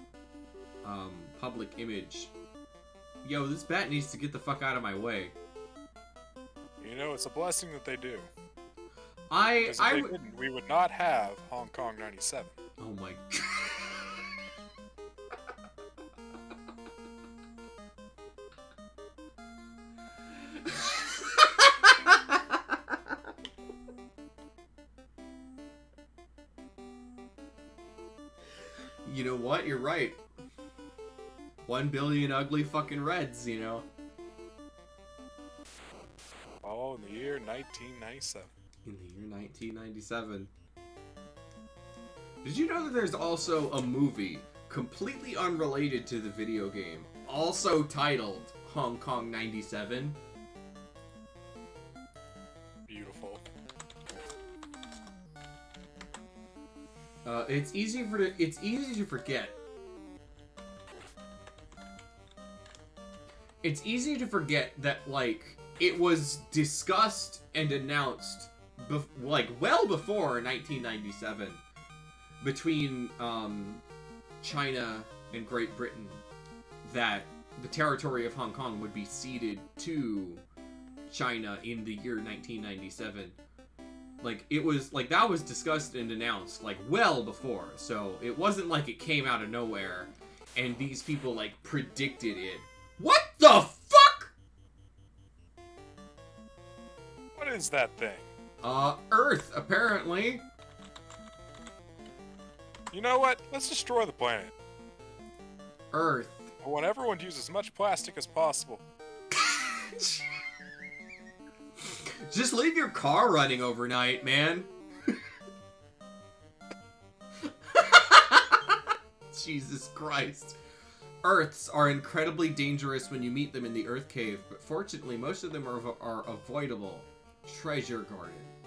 public image. Yo, this bat needs to get the fuck out of my way. You know, it's a blessing that they do. If they didn't, we would not have Hong Kong 97. Oh my god. You know what? You're right. 1 billion ugly fucking reds, you know? All in the year 1997. In the year 1997. Did you know that there's also a movie completely unrelated to the video game, also titled Hong Kong 97? Beautiful. It's easy to forget. It's easy to forget that, like, it was discussed and announced, well before 1997, between, China and Great Britain, that the territory of Hong Kong would be ceded to China in the year 1997. Like, it was, like, that was discussed and announced, like, well before, so it wasn't like it came out of nowhere, and these people, like, predicted it. What the fuck?! What is that thing? Earth, apparently. You know what? Let's destroy the planet. Earth. I want everyone to use as much plastic as possible. Just leave your car running overnight, man. Jesus Christ. Earths are incredibly dangerous when you meet them in the Earth Cave, but fortunately most of them are avoidable. Treasure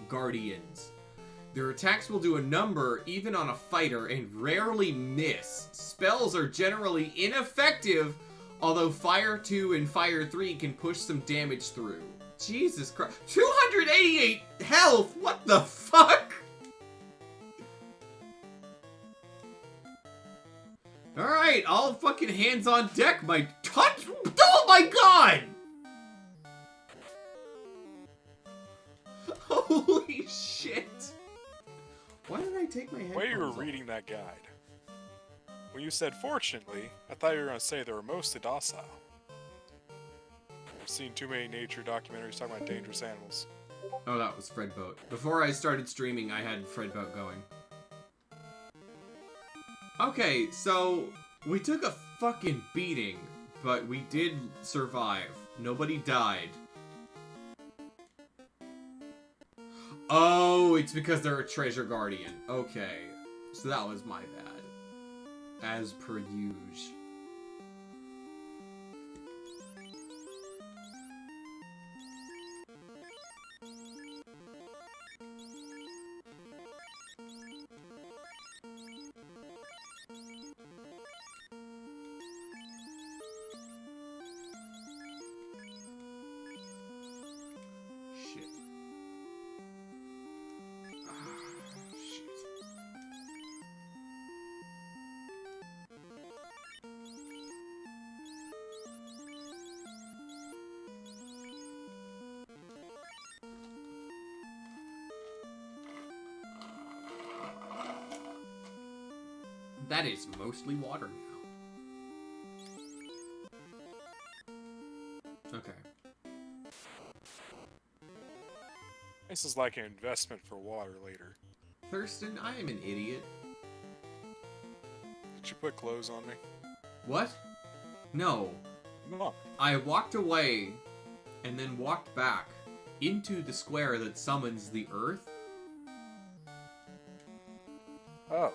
Guardians. Their attacks will do a number even on a fighter and rarely miss. Spells are generally ineffective, although Fire 2 and Fire 3 can push some damage through. Jesus Christ. 288 health? What the fuck? Alright, all fucking hands on deck, my touch. Oh my god! Holy shit. Why did I take my headphones The way you were off? reading that guide. When you said fortunately, I thought you were going to say they were mostly docile. I've seen too many nature documentaries talking about dangerous animals. Oh, that was Fred Boat. Before I started streaming, I had Fred Boat going. Okay, so we took a fucking beating, but we did survive. Nobody died. Oh, it's because they're a treasure guardian. Okay, so that was my bad. As per usual. Shit. Shit. That is mostly water now. Okay. This is like an investment for water later. Thurston, I am an idiot. Did you put clothes on me? What? No. No. I walked away and then walked back into the square that summons the Earth. Oh.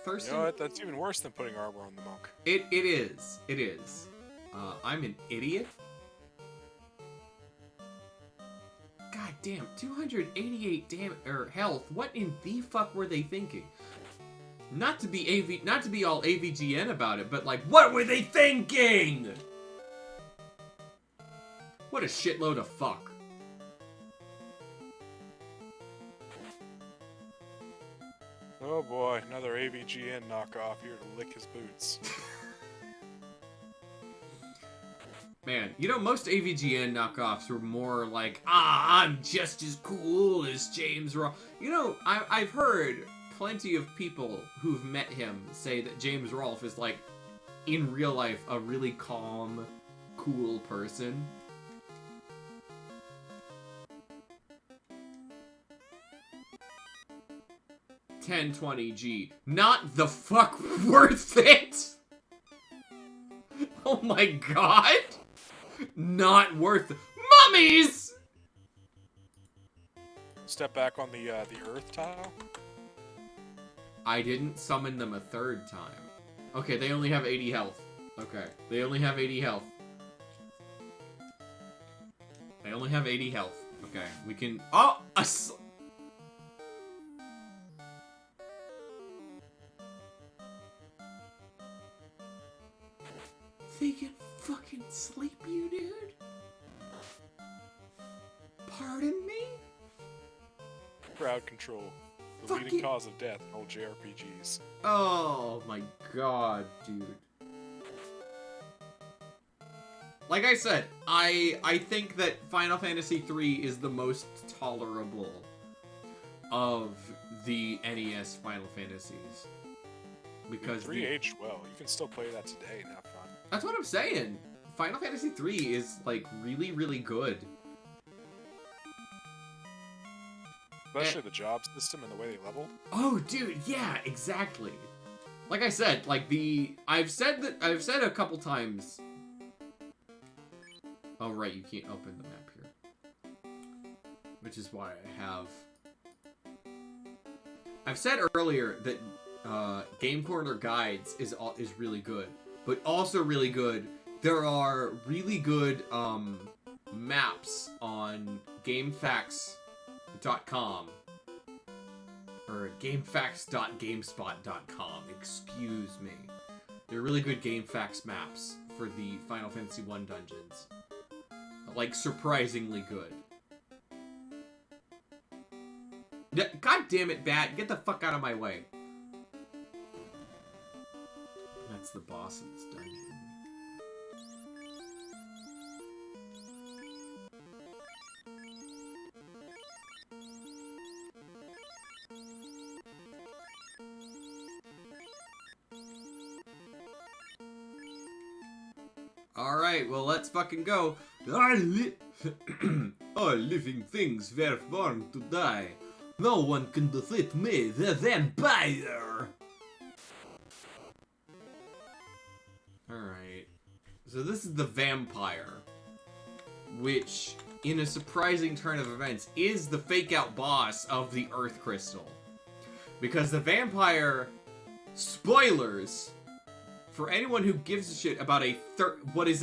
Thurston, You know what? That's even worse than putting armor on the monk. It is. It is. I'm an idiot. God damn, 288 health. What in the fuck were they thinking? Not to be all AVGN about it, but like, what were they thinking? What a shitload of fuck. Oh boy, another AVGN knockoff here to lick his boots. Man, you know, most AVGN knockoffs were more like, I'm just as cool as James Rolfe. You know, I've heard plenty of people who've met him say that James Rolfe is, like, in real life, a really calm, cool person. $1020G. Not the fuck worth it! Oh my god! Not worth it. Mummies! Step back on the earth tile. I didn't summon them a third time. Okay, they only have 80 health. Okay, they only have 80 health. They only have 80 health. Okay, we can... Oh! they can fucking sleep you, dude? Pardon me? Crowd control. The leading cause of death in old JRPGs. Oh my god, dude. Like I said, I think that Final Fantasy III is the most tolerable of the NES Final Fantasies. Because 3 aged well. You can still play that today and have fun. that's what I'm saying. Final Fantasy III is like really, really good. Especially the job system and the way they leveled. Oh, dude, yeah, exactly. Like I said, like I've said a couple times. Oh right, you can't open the map here, which is why I've said earlier that Game Corner Guides is really good, but also really good. There are really good maps on GameFAQs.com or GameFAQs.gamespot.com. Excuse me. They're really good GameFAQs maps for the Final Fantasy I dungeons. Like, surprisingly good. God damn it, Bat. Get the fuck out of my way. That's the boss of this dungeon. Alright, well, let's fucking go. All living things were born to die. No one can defeat me, the vampire! Alright. So this is the vampire. Which, in a surprising turn of events, is the fake-out boss of the Earth Crystal. Because the vampire... Spoilers! For anyone who gives a shit about what is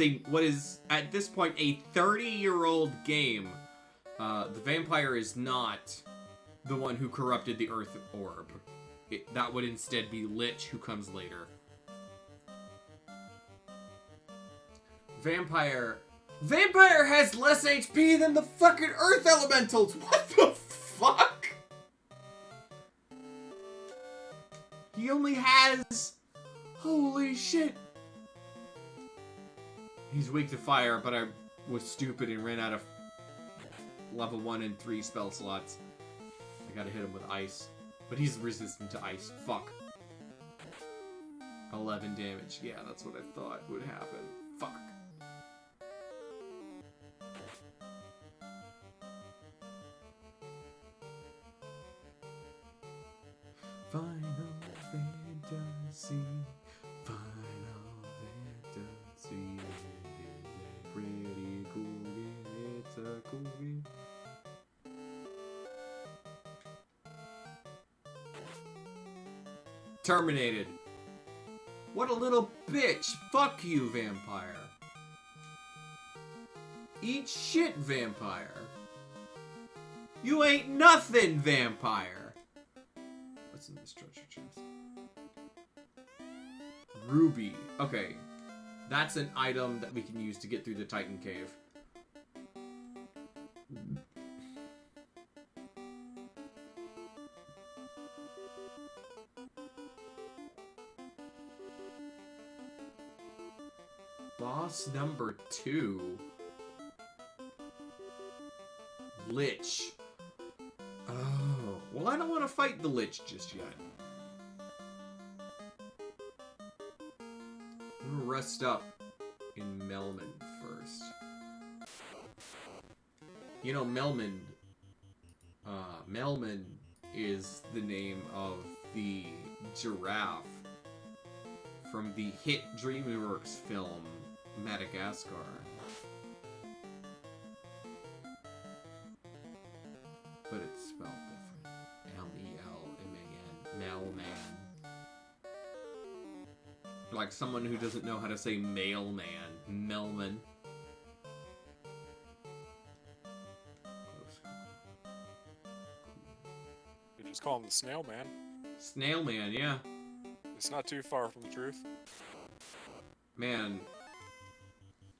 at this point a 30-year-old game, the vampire is not the one who corrupted the Earth Orb. That would instead be Lich, who comes later. Vampire has less HP than the fucking Earth Elementals. What the fuck? He only has... Holy shit! He's weak to fire, but I was stupid and ran out of level 1 and 3 spell slots. I gotta hit him with ice. But he's resistant to ice. Fuck. 11 damage. Yeah, that's what I thought would happen. Fuck. Final Fantasy. Final Fantasy. It is a pretty cool game. It's a cool game. Terminated. What a little bitch. Fuck you, vampire. Eat shit, vampire. You ain't nothing, vampire. What's in this treasure chest? Ruby. Okay. That's an item that we can use to get through the Titan Cave. Boss number 2. Lich. Oh. Well, I don't want to fight the Lich just yet. I'm gonna rest up in Melmond first. You know, Melmond is the name of the giraffe from the hit DreamWorks film Madagascar. But it's spelled different. M-E-L-M-A-N. Melman. Like someone who doesn't know how to say mailman. Melman. You just call him the Snail Man. Snail Man, yeah. It's not too far from the truth. Man,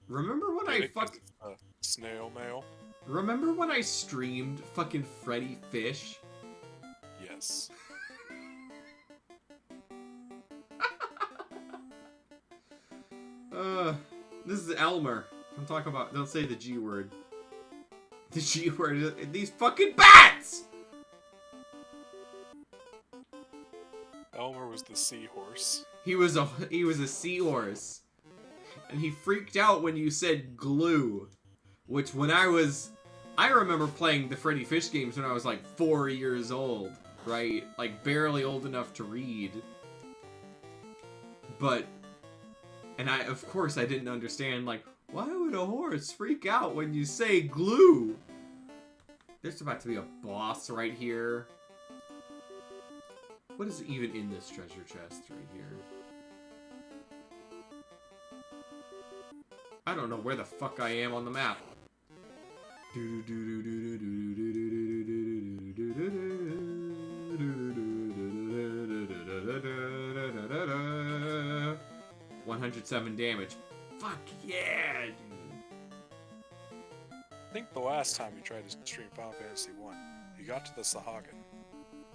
Remember when Get I it? 'Cause fuck? it's, snail mail? Remember when I streamed fucking Freddy Fish? Yes. This is Elmer. I'm talking about. Don't say the G word. The G word. These fucking bats. Elmer was the seahorse. He was a seahorse, and he freaked out when you said glue, which I remember playing the Freddy Fish games when I was like 4 years old, right? Like barely old enough to read. And of course I didn't understand, like, why would a horse freak out when you say glue? There's about to be a boss right here. What is even in this treasure chest right here? I don't know where the fuck I am on the map. 107 damage. Fuck yeah, dude. I think the last time you tried to stream Final Fantasy 1, you got to the Sahagin.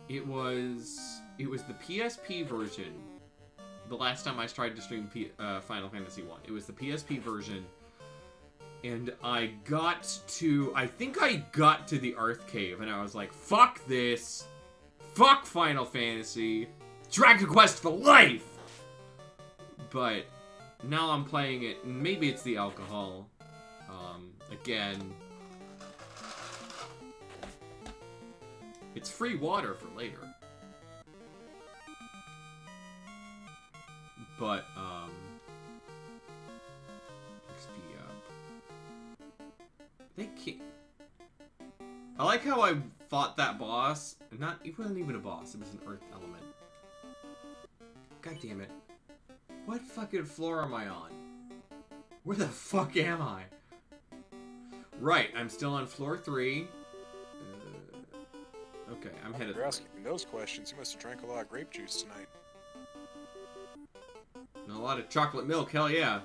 It was the PSP version. The last time I tried to stream Final Fantasy 1, it was the PSP version, and I think I got to the Earth Cave, and I was like, fuck this, fuck Final Fantasy, Dragon Quest for life. But now I'm playing it, and maybe it's the alcohol. Again, it's free water for later. But, XP up. They can't... I like how I fought that boss. It wasn't even a boss, it was an earth element. God damn it. What fucking floor am I on? Where the fuck am I? Right, I'm still on floor 3. Okay, I'm headed. You're asking those questions. You must have drank a lot of grape juice tonight. And a lot of chocolate milk, hell yeah.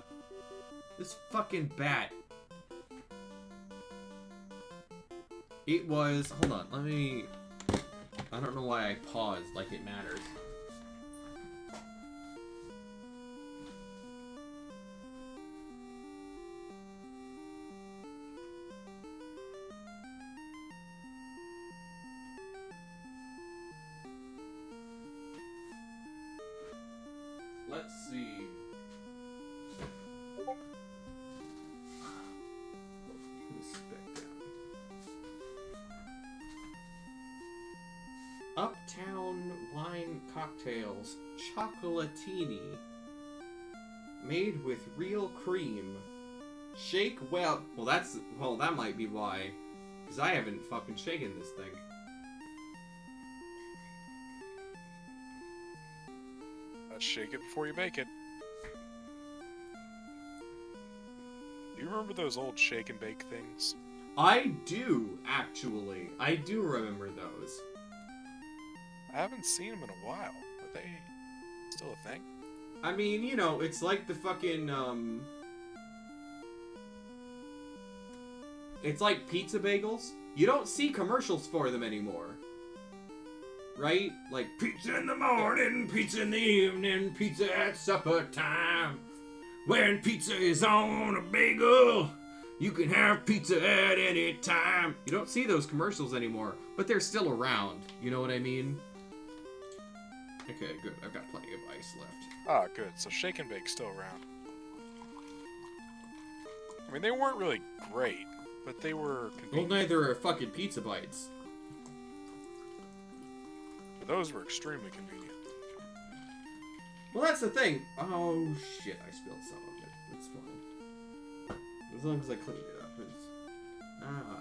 This fucking bat. It was... Hold on, let me... I don't know why I paused like it matters. Let's see. Uptown wine cocktails, chocolatini, made with real cream. Shake well. Well, that might be why, because I haven't fucking shaken this thing. Shake it before you bake it. Do you remember those old shake and bake things? I do, actually. I do remember those. I haven't seen them in a while. Are they still a thing? I mean, you know, it's like the fucking, it's like pizza bagels. You don't see commercials for them anymore. Right? Like, pizza in the morning, pizza in the evening, pizza at supper time. When pizza is on a bagel, you can have pizza at any time. You don't see those commercials anymore, but they're still around. You know what I mean? Okay, good. I've got plenty of ice left. Ah, good. So shake and bake's still around. I mean, they weren't really great, but they were convenient. Well, neither are fucking pizza bites. Those were extremely convenient. Well, that's the thing. Oh, shit. I spilled some of it. It's fine. As long as I clean it up.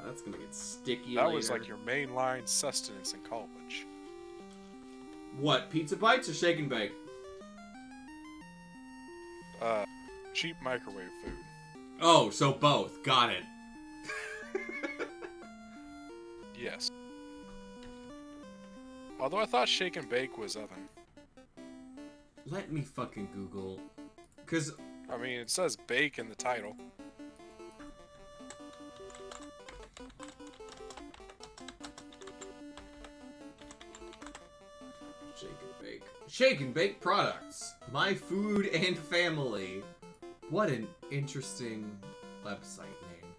That's gonna get sticky That later. was like your mainline sustenance in college. What, pizza bites or shake and bake? Cheap microwave food. Oh, so both. Got it. Yes. Although I thought shake and bake was oven. Let me fucking Google. Because... I mean, it says bake in the title. Bake. Shake and Bake products. My food and family. What an interesting website name.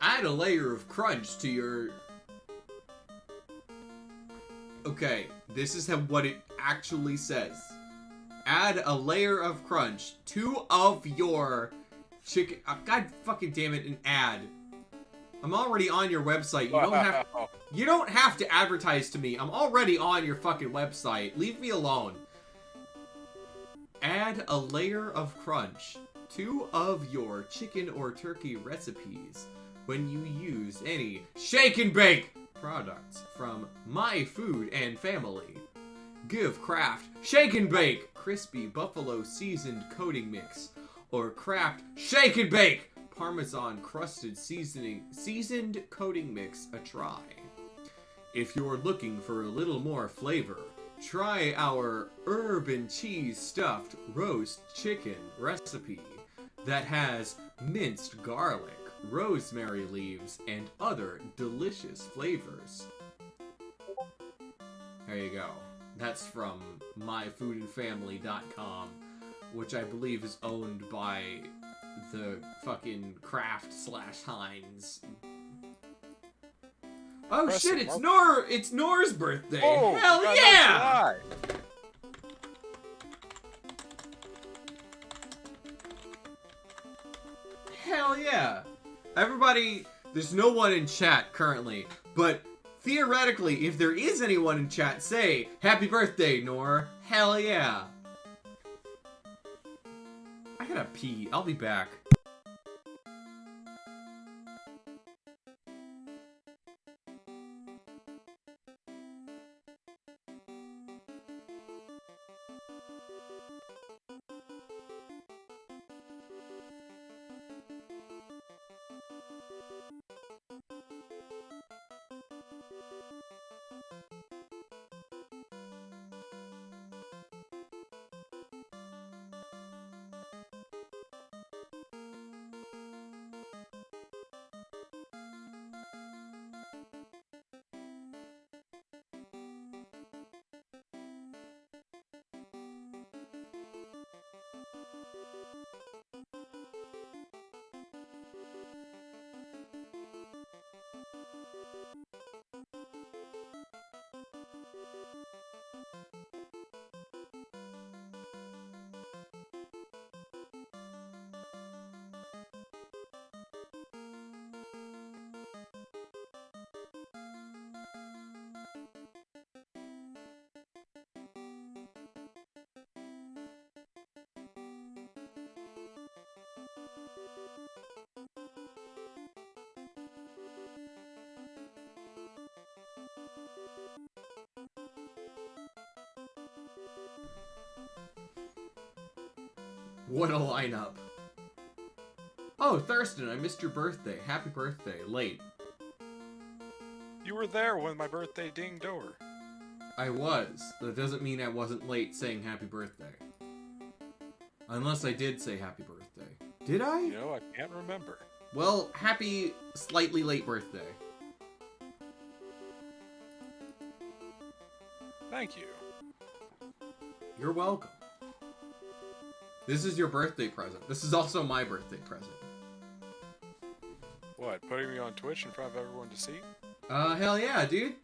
Add a layer of crunch to your... Okay, this is what it actually says. Add a layer of crunch to of your chicken... God fucking damn it, an ad. I'm already on your website. You don't have to advertise to me. I'm already on your fucking website. Leave me alone. Add a layer of crunch to of your chicken or turkey recipes when you use any Shake and Bake products from My Food and Family. Give Kraft Shake and Bake Crispy Buffalo Seasoned Coating Mix or Kraft Shake and Bake Parmesan Crusted Seasoned Coating Mix a try. If you're looking for a little more flavor, try our herb and cheese stuffed roast chicken recipe that has minced garlic, rosemary leaves, and other delicious flavors. There you go. That's from myfoodandfamily.com, which I believe is owned by the fucking Kraft/Heinz. Oh shit, it's Nor's birthday! Oh, Hell God, yeah! Hell yeah! Everybody, there's no one in chat currently, but theoretically, if there is anyone in chat, say, happy birthday, Nor. Hell yeah! I gotta pee. I'll be back. What a lineup. Oh, Thurston, I missed your birthday. Happy birthday. Late. You were there when my birthday dinged over. I was. That doesn't mean I wasn't late saying happy birthday. Unless I did say happy birthday. Did I? You know, I can't remember. Well, happy slightly late birthday. Thank you. You're welcome. This is your birthday present. This is also my birthday present. What, putting me on Twitch in front of everyone to see? Hell yeah, dude.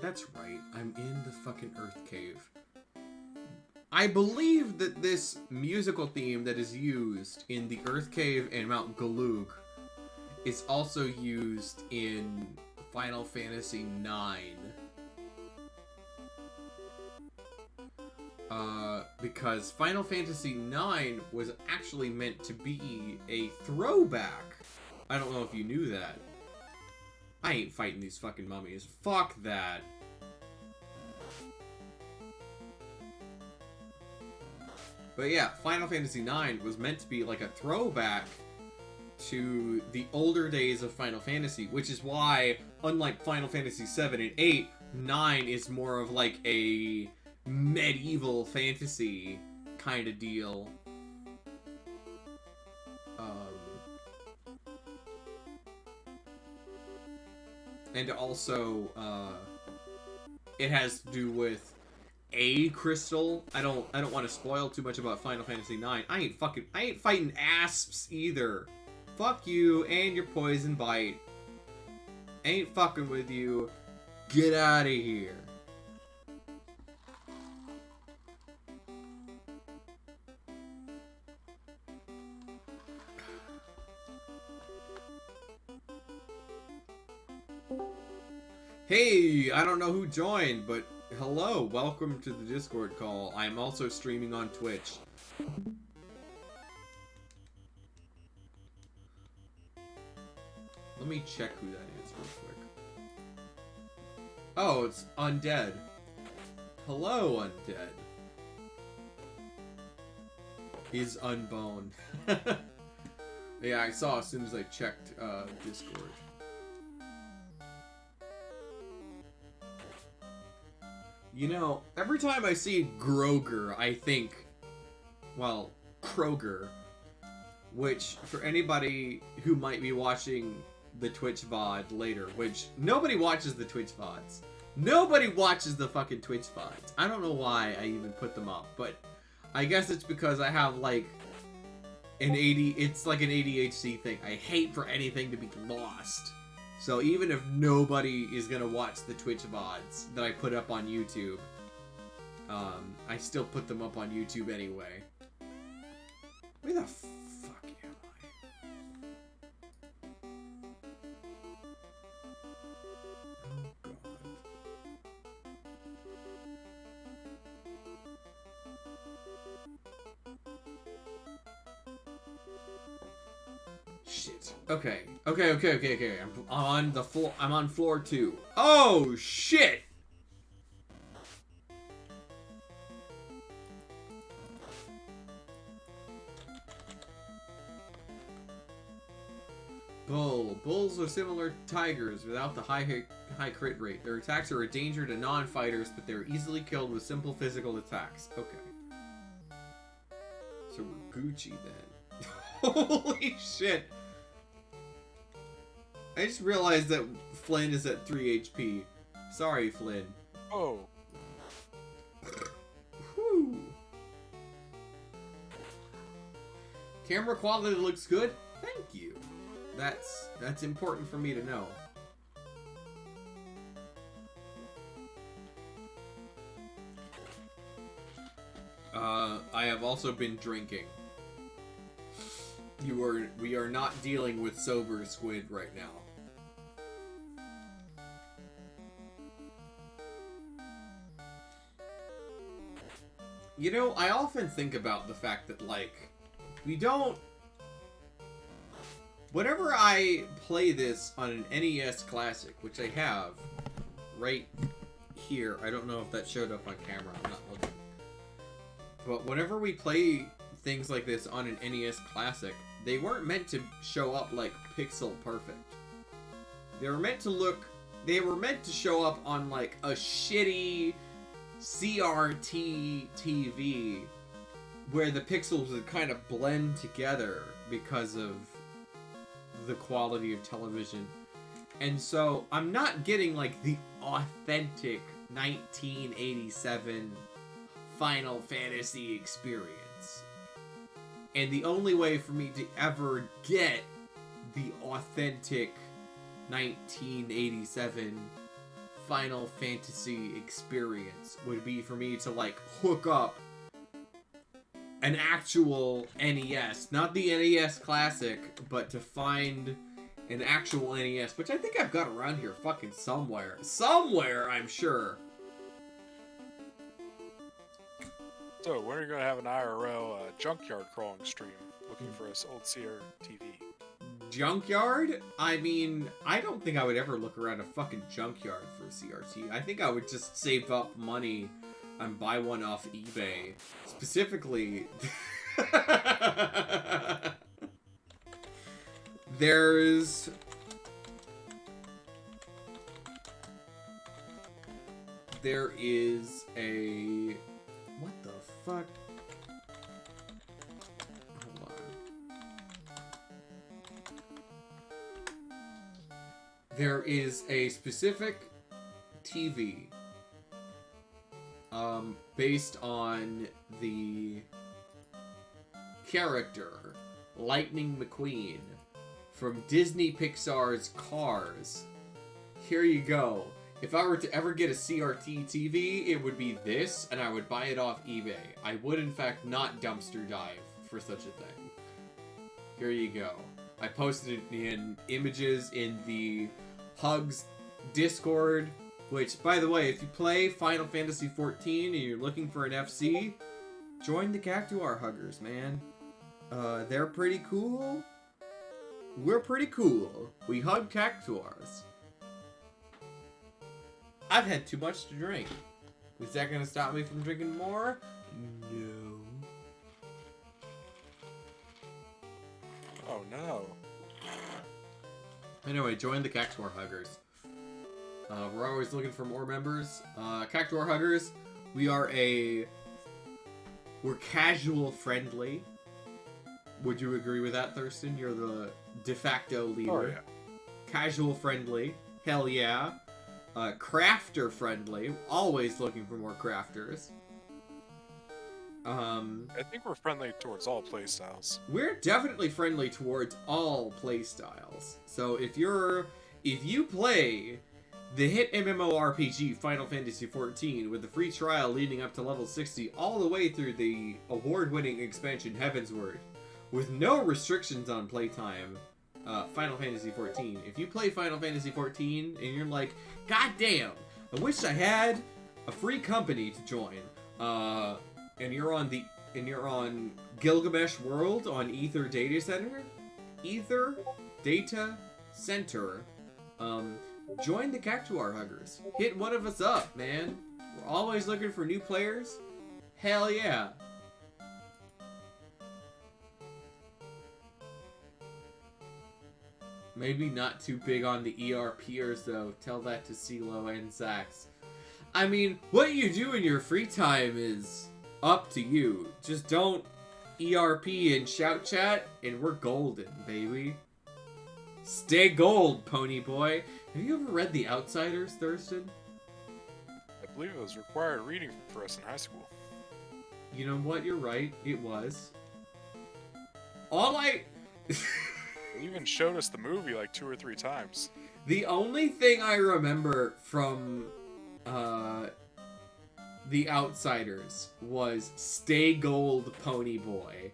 That's right. I'm in the fucking Earth Cave. I believe that this musical theme that is used in the Earth Cave and Mount Galug is also used in Final Fantasy IX. Because Final Fantasy IX was actually meant to be a throwback. I don't know if you knew that. I ain't fighting these fucking mummies. Fuck that. But yeah, Final Fantasy IX was meant to be like a throwback to the older days of Final Fantasy, which is why, unlike Final Fantasy 7 and 8, 9 is more of like a medieval fantasy kind of deal. And also, it has to do with a crystal. I don't want to spoil too much about Final Fantasy IX. I ain't fighting asps either. Fuck you and your poison bite. Ain't fucking with you. Get out of here. Hey, I don't know who joined, but hello, welcome to the Discord call. I'm also streaming on Twitch. Let me check who that is real quick. Oh, it's Undead. Hello, Undead. Is unboned. Yeah, I saw as soon as I checked Discord. You know, every time I see Groger, I think, well, Kroger, which, for anybody who might be watching the Twitch VOD later, which nobody watches the Twitch VODs. Nobody watches the fucking Twitch VODs. I don't know why I even put them up, but I guess it's because I have, like, it's like an ADHD thing. I hate for anything to be lost. So even if nobody is gonna watch the Twitch VODs that I put up on YouTube, I still put them up on YouTube anyway. Where the fuck am I? Oh god. Shit. Okay. I'm on floor 2. Oh shit! Bulls are similar to tigers without the high crit rate. Their attacks are a danger to non-fighters, but they're easily killed with simple physical attacks. Okay. So we're Gucci then. Holy shit! I just realized that Flynn is at 3 HP. Sorry, Flynn. Oh. Whew. Camera quality looks good. Thank you. That's important for me to know. I have also been drinking. We are not dealing with sober squid right now. You know, I often think about the fact that, like, we don't... Whenever I play this on an NES Classic, which I have right here, I don't know if that showed up on camera, I'm not looking. But whenever we play things like this on an NES Classic, they weren't meant to show up like pixel perfect. They were meant to show up on like a shitty CRT TV where the pixels would kind of blend together because of the quality of television. And so I'm not getting like the authentic 1987 Final Fantasy experience. And the only way for me to ever get the authentic 1987 Final Fantasy experience would be for me to like hook up an actual NES, not the NES Classic, but to find an actual NES, which I think I've got around here fucking somewhere. Somewhere, I'm sure. So, when are you going to have an IRL junkyard crawling stream looking for this old CRTV? Junkyard? I mean, I don't think I would ever look around a fucking junkyard for a CRT. I think I would just save up money and buy one off eBay. Specifically... There's there is a... What the fuck? Hold on. There is a specific TV based on the character Lightning McQueen from Disney Pixar's Cars. Here you go. If I were to ever get a CRT TV, it would be this, and I would buy it off eBay. I would, in fact, not dumpster dive for such a thing. Here you go. I posted it in images in the Hugs Discord, which, by the way, if you play Final Fantasy XIV and you're looking for an FC, join the Cactuar Huggers, man. They're pretty cool. We're pretty cool. We hug Cactuars. I've had too much to drink. Is that gonna stop me from drinking more? No. Oh no. Anyway, join the Cactuar Huggers. We're always looking for more members. Cactuar Huggers, we're casual friendly. Would you agree with that, Thurston? You're the de facto leader. Oh yeah. Casual friendly. Hell yeah. Crafter friendly. Always looking for more crafters. I think we're friendly towards all playstyles. We're definitely friendly towards all playstyles. So if you play the hit MMORPG Final Fantasy XIV with the free trial leading up to level 60 all the way through the award-winning expansion Heavensward with no restrictions on playtime, Final Fantasy XIV. If you play Final Fantasy XIV and you're like, God damn, I wish I had a free company to join, and you're on Gilgamesh World on Ether Data Center, join the Cactuar Huggers. Hit one of us up, man. We're always looking for new players. Hell yeah. Maybe not too big on the ERPers, though. Tell that to CeeLo and Zax. I mean, what you do in your free time is up to you. Just don't ERP and shout chat, and we're golden, baby. Stay gold, pony boy. Have you ever read The Outsiders, Thurston? I believe it was required reading for us in high school. You know what? You're right. It was. They even showed us the movie like 2 or 3 times. The only thing I remember from The Outsiders was Stay Gold Pony Boy.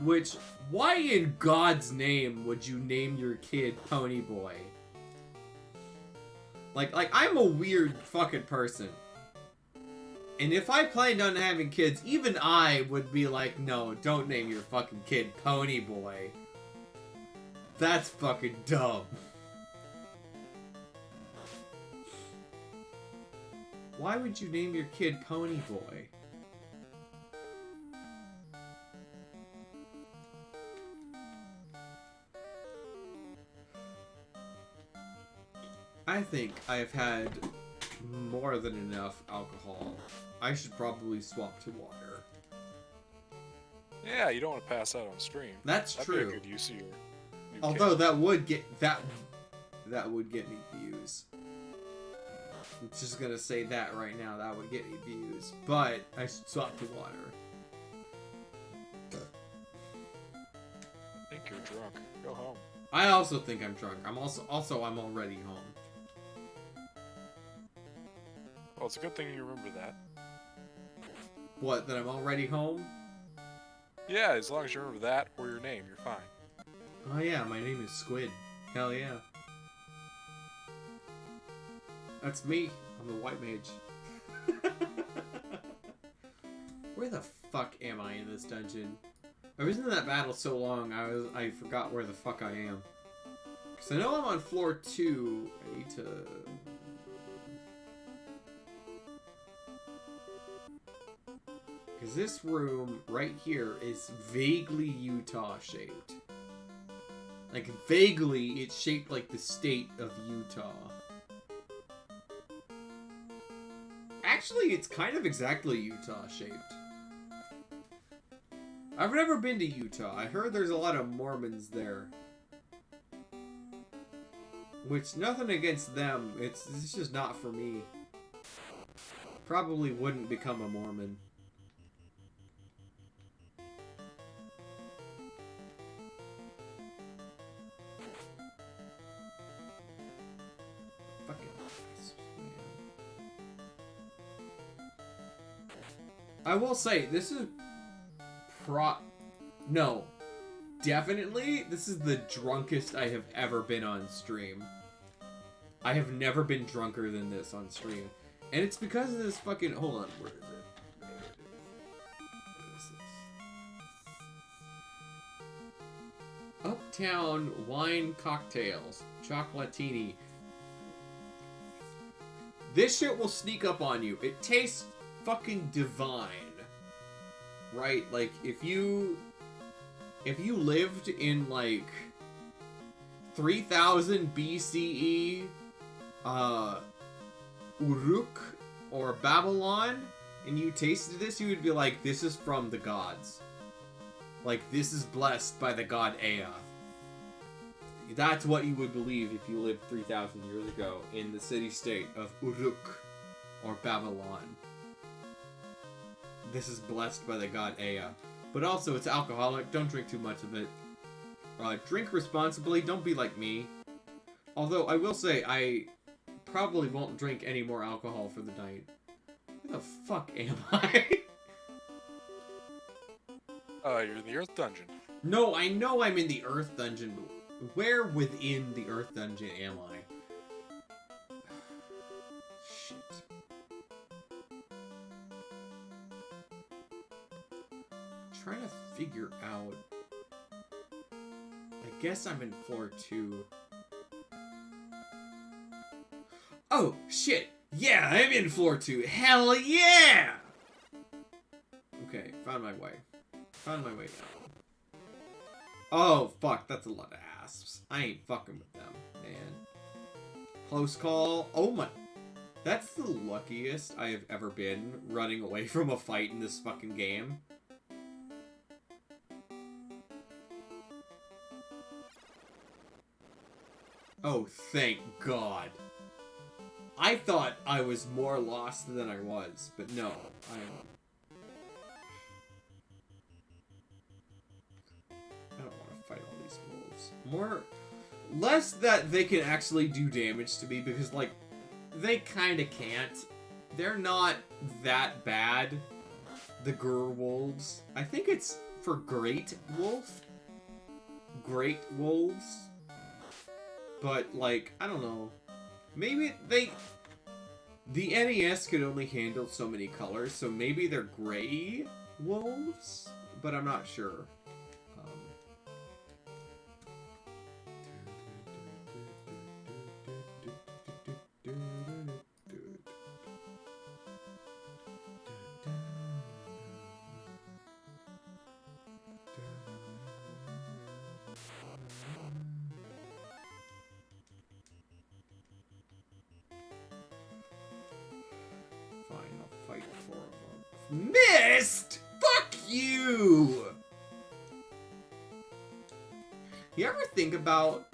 Which, why in God's name would you name your kid Pony Boy? Like I'm a weird fucking person. And if I planned on having kids, even I would be like, no, don't name your fucking kid Pony Boy. That's fucking dumb. Why would you name your kid Pony Boy? I think I've had more than enough alcohol. I should probably swap to water. Yeah, you don't want to pass out on stream. That's That'd true. Be a good use of your new Although kit. that would get me views. I'm just gonna say that right now. That would get me views. But I should swap to water. I think you're drunk. Go home. I also think I'm drunk. I'm already home. Well, it's a good thing you remember that. What? That I'm already home? Yeah, as long as you remember that or your name, you're fine. Oh yeah, my name is Squid. Hell yeah. That's me. I'm the white mage. Where the fuck am I in this dungeon? I was in that battle so long, I forgot where the fuck I am. Cause I know I'm on floor 2. I need to... Cause this room right here is vaguely Utah shaped. Like vaguely, it's shaped like the state of Utah. Actually, it's kind of exactly Utah shaped. I've never been to Utah. I heard there's a lot of Mormons there. Which, nothing against them. It's just not for me. probably wouldn't become a Mormon. Fucking wasps, man. I will say, this is no. Definitely, this is the drunkest I have ever been on stream. I have never been drunker than this on stream. And it's because of this fucking... Hold on, where is it? There it is. What is this? Uptown Wine Cocktails. Chocolatini. This shit will sneak up on you. It tastes fucking divine. Right? Like, if you lived in, like, 3000 BCE, Uruk or Babylon, and you tasted this, you would be like, this is from the gods. Like, this is blessed by the god Ea. That's what you would believe if you lived 3,000 years ago in the city-state of Uruk or Babylon. This is blessed by the god Ea. But also, it's alcoholic. Don't drink too much of it. Drink responsibly. Don't be like me. Although, I will say, I probably won't drink any more alcohol for the night. Where the fuck am I? You're in the Earth Dungeon. No, I know I'm in the Earth Dungeon, but where within the Earth Dungeon am I? Shit. Trying to figure out. I guess I'm in floor 2. Oh, shit! Yeah, I'm in floor 2! Hell yeah! Okay, found my way. Found my way down. Oh, fuck, that's a lot of asps. I ain't fucking with them, man. Close call. Oh my... That's the luckiest I have ever been running away from a fight in this fucking game. Oh, thank God. I thought I was more lost than I was, but no. I don't want to fight all these wolves. Less that they can actually do damage to me, because, like, they kinda can't. They're not that bad, the Gur wolves. I think it's for Great Wolf. Great Wolves. But, like, I don't know. Maybe the NES could only handle so many colors, so maybe they're gray wolves? But I'm not sure. Missed! Fuck you! You ever think about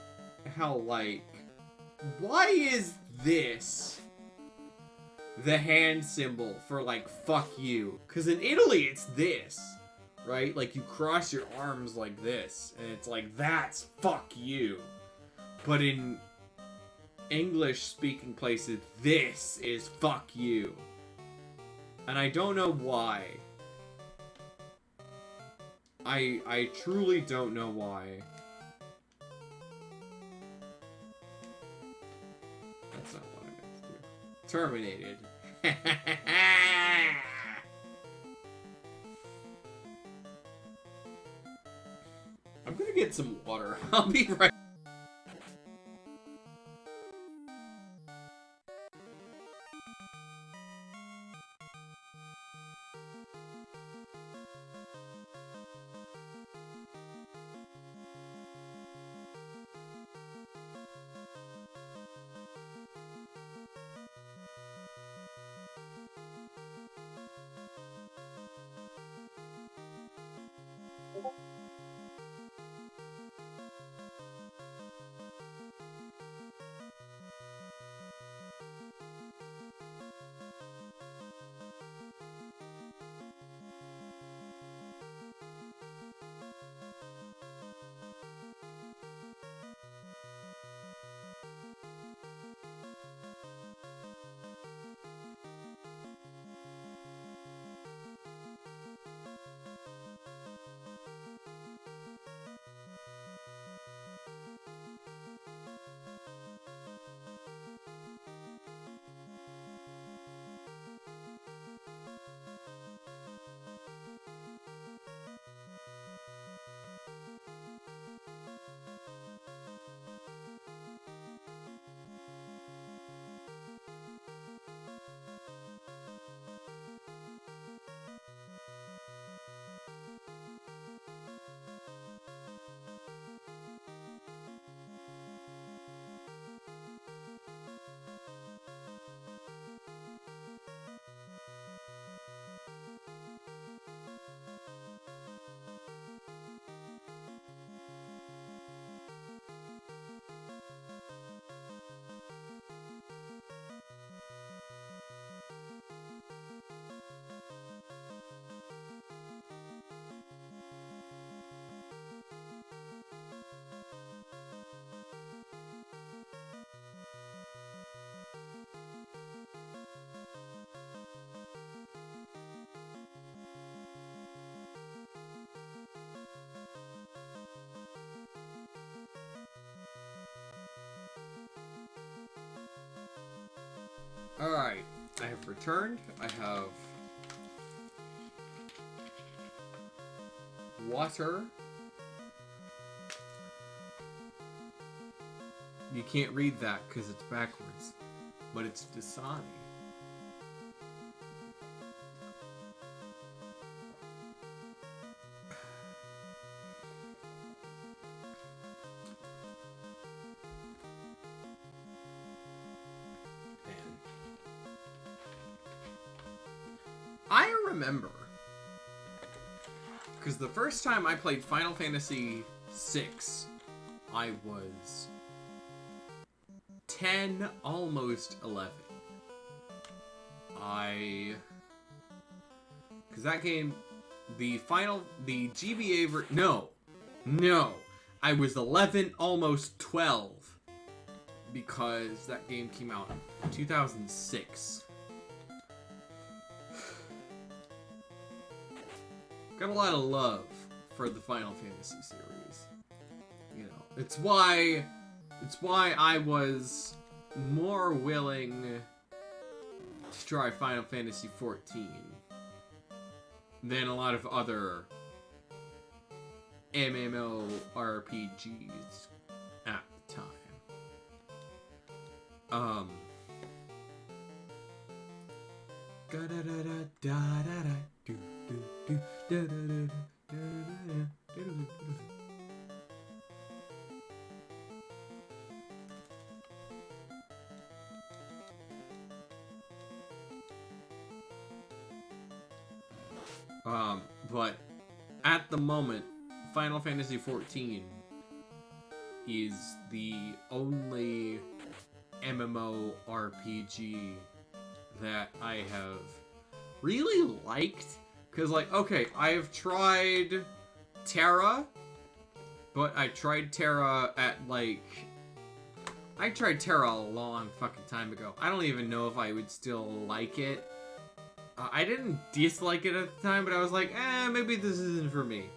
how, like, why is this the hand symbol for, like, fuck you? Because in Italy, it's this, right? Like, you cross your arms like this, and it's like, that's fuck you. But in English-speaking places, this is fuck you. And I don't know why. I truly don't know why. That's not what I meant to do. Terminated. I'm gonna get some water. I'll be right. Alright, I have returned. I have water. You can't read that because it's backwards, but it's Dasani. I remember, because the first time I played Final Fantasy VI, I was 10, almost 11. Because that game, the GBA no, I was 11, almost 12, because that game came out in 2006. Got a lot of love for the Final Fantasy series. You know, it's why I was more willing to try Final Fantasy XIV than a lot of other MMORPGs at the time. But at the moment, Final Fantasy XIV is the only MMORPG that I have really liked. Because, like, okay, I have tried Terra, but I tried Terra at, like... I tried Terra a long fucking time ago. I don't even know if I would still like it. I didn't dislike it at the time, but I was like, maybe this isn't for me.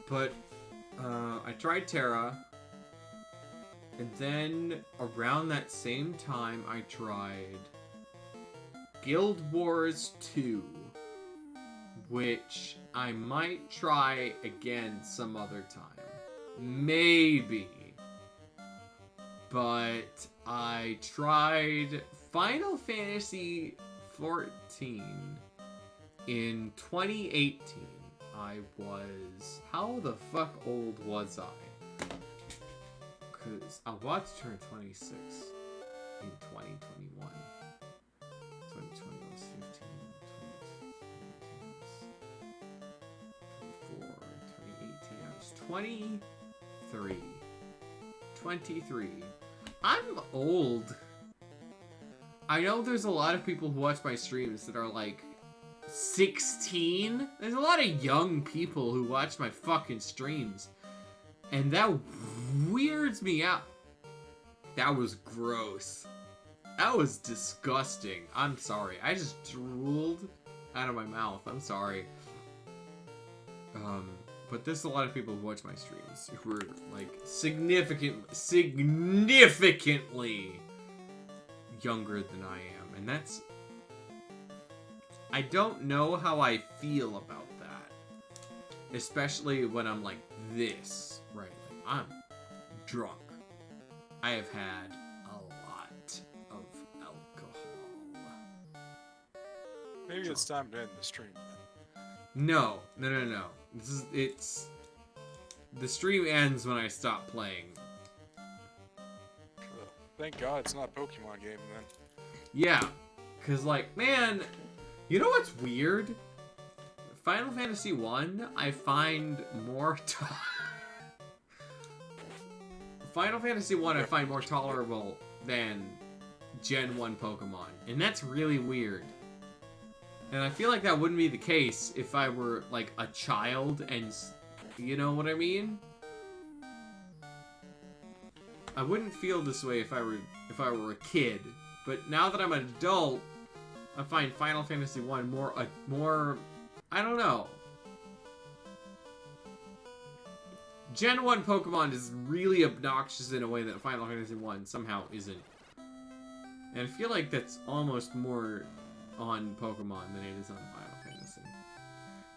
But, I tried Terra, and then around that same time, I tried Guild Wars 2, which I might try again some other time. Maybe. But I tried Final Fantasy 14 in 2018. I was... How the fuck old was I? Because I was to turn 26 in 2021. 2020 was 15. 2019 was 2018. I was 23. 23. I'm old. I know there's a lot of people who watch my streams that are like 16. There's a lot of young people who watch my fucking streams. And that weirds me out. That was gross. That was disgusting. I'm sorry. I just drooled out of my mouth. I'm sorry. But there's a lot of people who watch my streams who are like significantly younger than I am, and that's... I don't know how I feel about that, especially when I'm like this, right? Like, I'm drunk. I have had a lot of alcohol. Maybe it's time to end the stream then. No. The stream ends when I stop playing. Thank God it's not a Pokemon game then. Yeah, because, like, man, you know what's weird? Final Fantasy 1, I find more... Final Fantasy 1 I find more tolerable than Gen 1 Pokemon, and that's really weird. And I feel like that wouldn't be the case if I were, like, a child and... You know what I mean? I wouldn't feel this way if I were a kid, but now that I'm an adult, I find Final Fantasy 1 more I don't know. Gen 1 Pokemon is really obnoxious in a way that Final Fantasy 1 somehow isn't. And I feel like that's almost more on Pokemon than it is on Final Fantasy.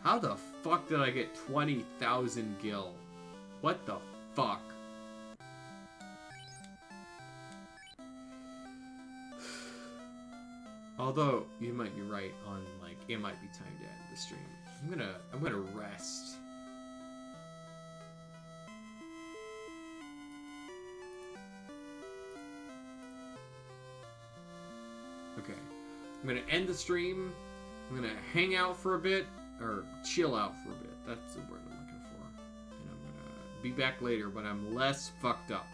How the fuck did I get 20,000 gil? What the fuck? Although you might be right on, like, it might be time to end the stream. I'm gonna rest. Okay, I'm gonna end the stream. I'm gonna hang out for a bit, or chill out for a bit. That's the word I'm looking for. And I'm gonna be back later, but I'm less fucked up.